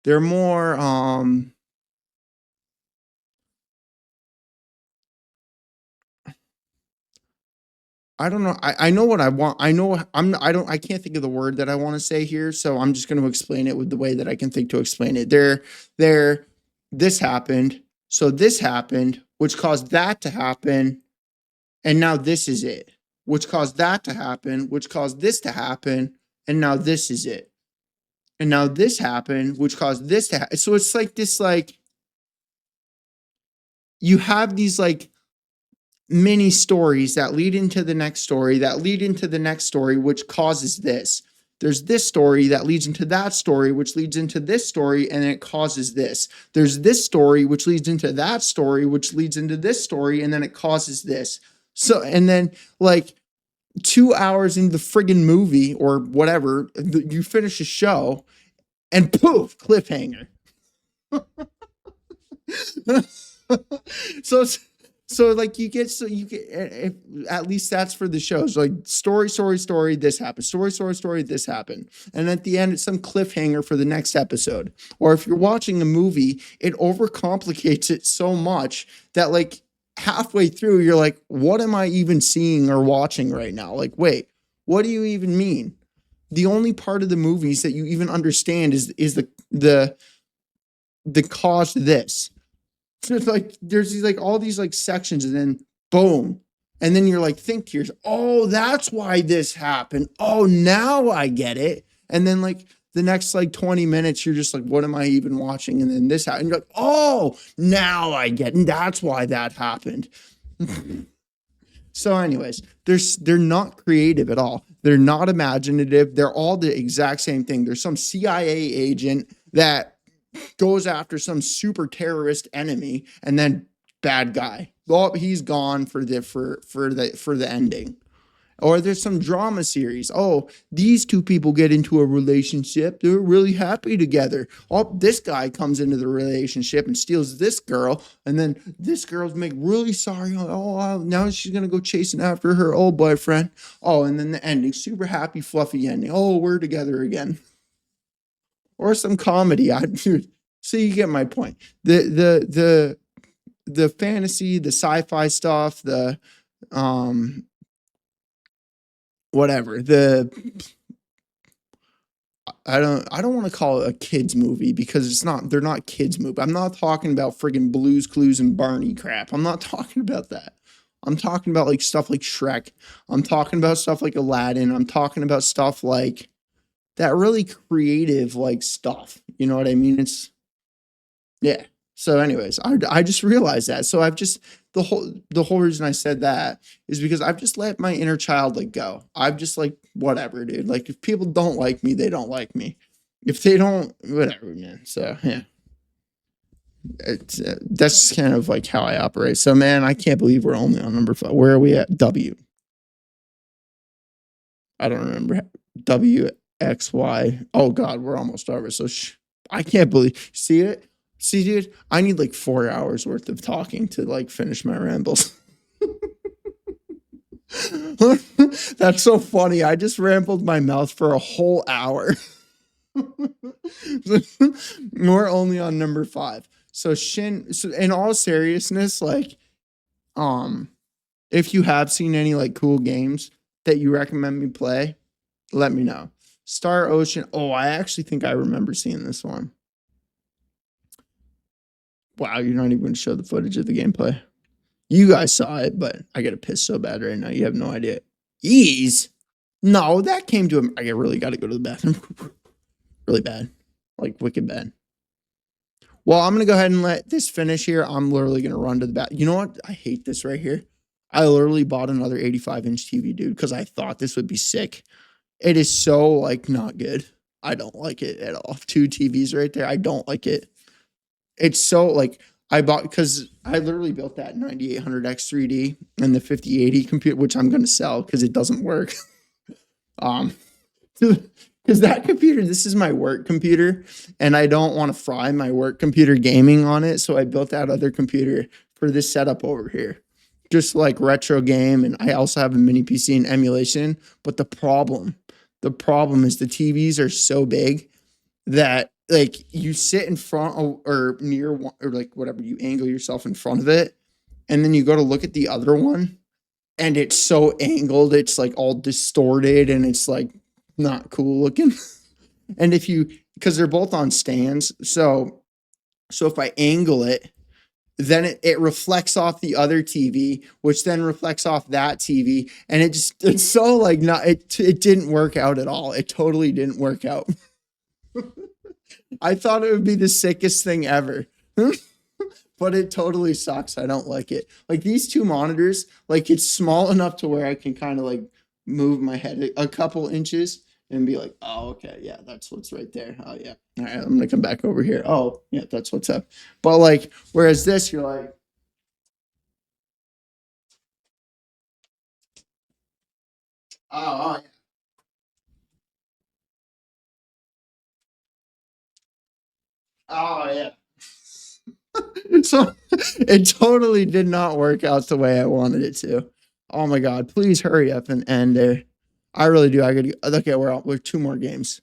I don't know. I know what I want. I know I can't think of the word that I want to say here, so I'm just going to explain it with the way that I can think to explain it. There this happened, so this happened, which caused that to happen, and now this is it. Which caused that to happen, which caused this to happen, and now this is it. And now this happened, which caused this to happen. So it's like this like you have these like mini stories that lead into the next story, that lead into the next story, which causes this. There's this story that leads into that story, which leads into this story, and it causes this. There's this story, which leads into that story, which leads into this story, and then it causes this. So, and then like 2 hours into the friggin' movie or whatever, you finish a show and poof, cliffhanger. so so like you get at least that's for the shows like story this happened, story this happened, and at the end it's some cliffhanger for the next episode. Or if you're watching a movie, it overcomplicates it so much that like halfway through you're like, what am I even seeing or watching right now? Like, wait, what do you even mean? The only part of the movies that you even understand is the cause to this. So it's like there's these like all these like sections, and then boom, and then you're like, think to yourself, oh, that's why this happened. Oh, now I get it. And then like the next like 20 minutes, you're just like, what am I even watching? And then this happened. And you're like, oh, now I get it. And that's why that happened. So, anyways, they're not creative at all. They're not imaginative. They're all the exact same thing. There's some CIA agent that goes after some super terrorist enemy, and then bad guy. Well, he's gone for the ending. Or there's some drama series. Oh, these two people get into a relationship. They're really happy together. Oh, this guy comes into the relationship and steals this girl, and then this girl's make really sorry. Oh, now she's gonna go chasing after her old boyfriend. Oh, and then the ending, super happy, fluffy ending. Oh, we're together again. Or some comedy. So you get my point. The fantasy, the sci-fi stuff, the whatever. I don't want to call it a kids movie because it's not. They're not kids movie. I'm not talking about friggin' Blues Clues and Barney crap. I'm not talking about that. I'm talking about like stuff like Shrek. I'm talking about stuff like Aladdin. I'm talking about stuff like that really creative like stuff. You know what I mean? It's yeah. So anyways, I just realized that. So I've just the whole reason I said that is because I've just let my inner child like go. I've just like whatever, dude. Like if people don't like me, they don't like me. If they don't, whatever, man. So yeah, it's that's kind of like how I operate. So man, I can't believe we're only on number 5. Where are we at? W. I don't remember. W X Y. Oh God, we're almost over. So I can't believe. See it? See, dude, I need like 4 hours worth of talking to like finish my rambles. That's so funny. I just rambled my mouth for a whole hour. We're only on number 5. So so in all seriousness, like, if you have seen any like cool games that you recommend me play, let me know. Star Ocean. Oh, I actually think I remember seeing this one. Wow, you're not even going to show the footage of the gameplay. You guys saw it, but I get to piss so bad right now. You have no idea. Ease? No, that came to him. I really got to go to the bathroom. Really bad. Like, wicked bad. Well, I'm going to go ahead and let this finish here. I'm literally going to run to the bath. You know what? I hate this right here. I literally bought another 85-inch TV, dude, because I thought this would be sick. It is so, like, not good. I don't like it at all. 2 TVs right there. I don't like it. It's so like I bought because I literally built that 9800X 3D and the 5080 computer, which I'm gonna sell because it doesn't work. Um, because that computer, this is my work computer, and I don't want to fry my work computer gaming on it. So I built that other computer for this setup over here. Just like retro game, and I also have a mini PC and emulation. But the problem is the TVs are so big that like you sit in front of, or near one, or like whatever, you angle yourself in front of it, and then you go to look at the other one, and it's so angled, it's like all distorted, and it's like not cool looking. And if you, because they're both on stands, so if I angle it, then it reflects off the other TV, which then reflects off that TV, and it's so like not it didn't work out at all. It totally didn't work out. I thought it would be the sickest thing ever. But it totally sucks. I don't like it. Like these two monitors, like it's small enough to where I can kind of like move my head a couple inches and be like, oh, okay, yeah, that's what's right there. Oh, yeah. All right, I'm gonna come back over here. Oh, yeah, that's what's up. But like, whereas this, you're like, oh, oh yeah. So it totally did not work out the way I wanted it to. Oh my God, please hurry up and end there. I really do. I could, okay, we're 2 more games.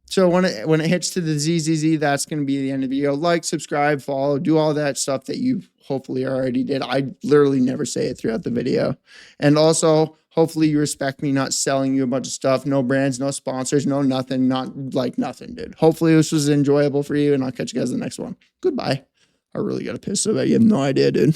So when it hits to the ZZZ, that's going to be the end of the video. Like, subscribe, follow, do all that stuff that you hopefully already did. I literally never say it throughout the video. And also, hopefully you respect me not selling you a bunch of stuff. No brands, no sponsors, no nothing, not like nothing, dude. Hopefully this was enjoyable for you, and I'll catch you guys in the next one. Goodbye. I really got to piss so bad. You have no idea, dude.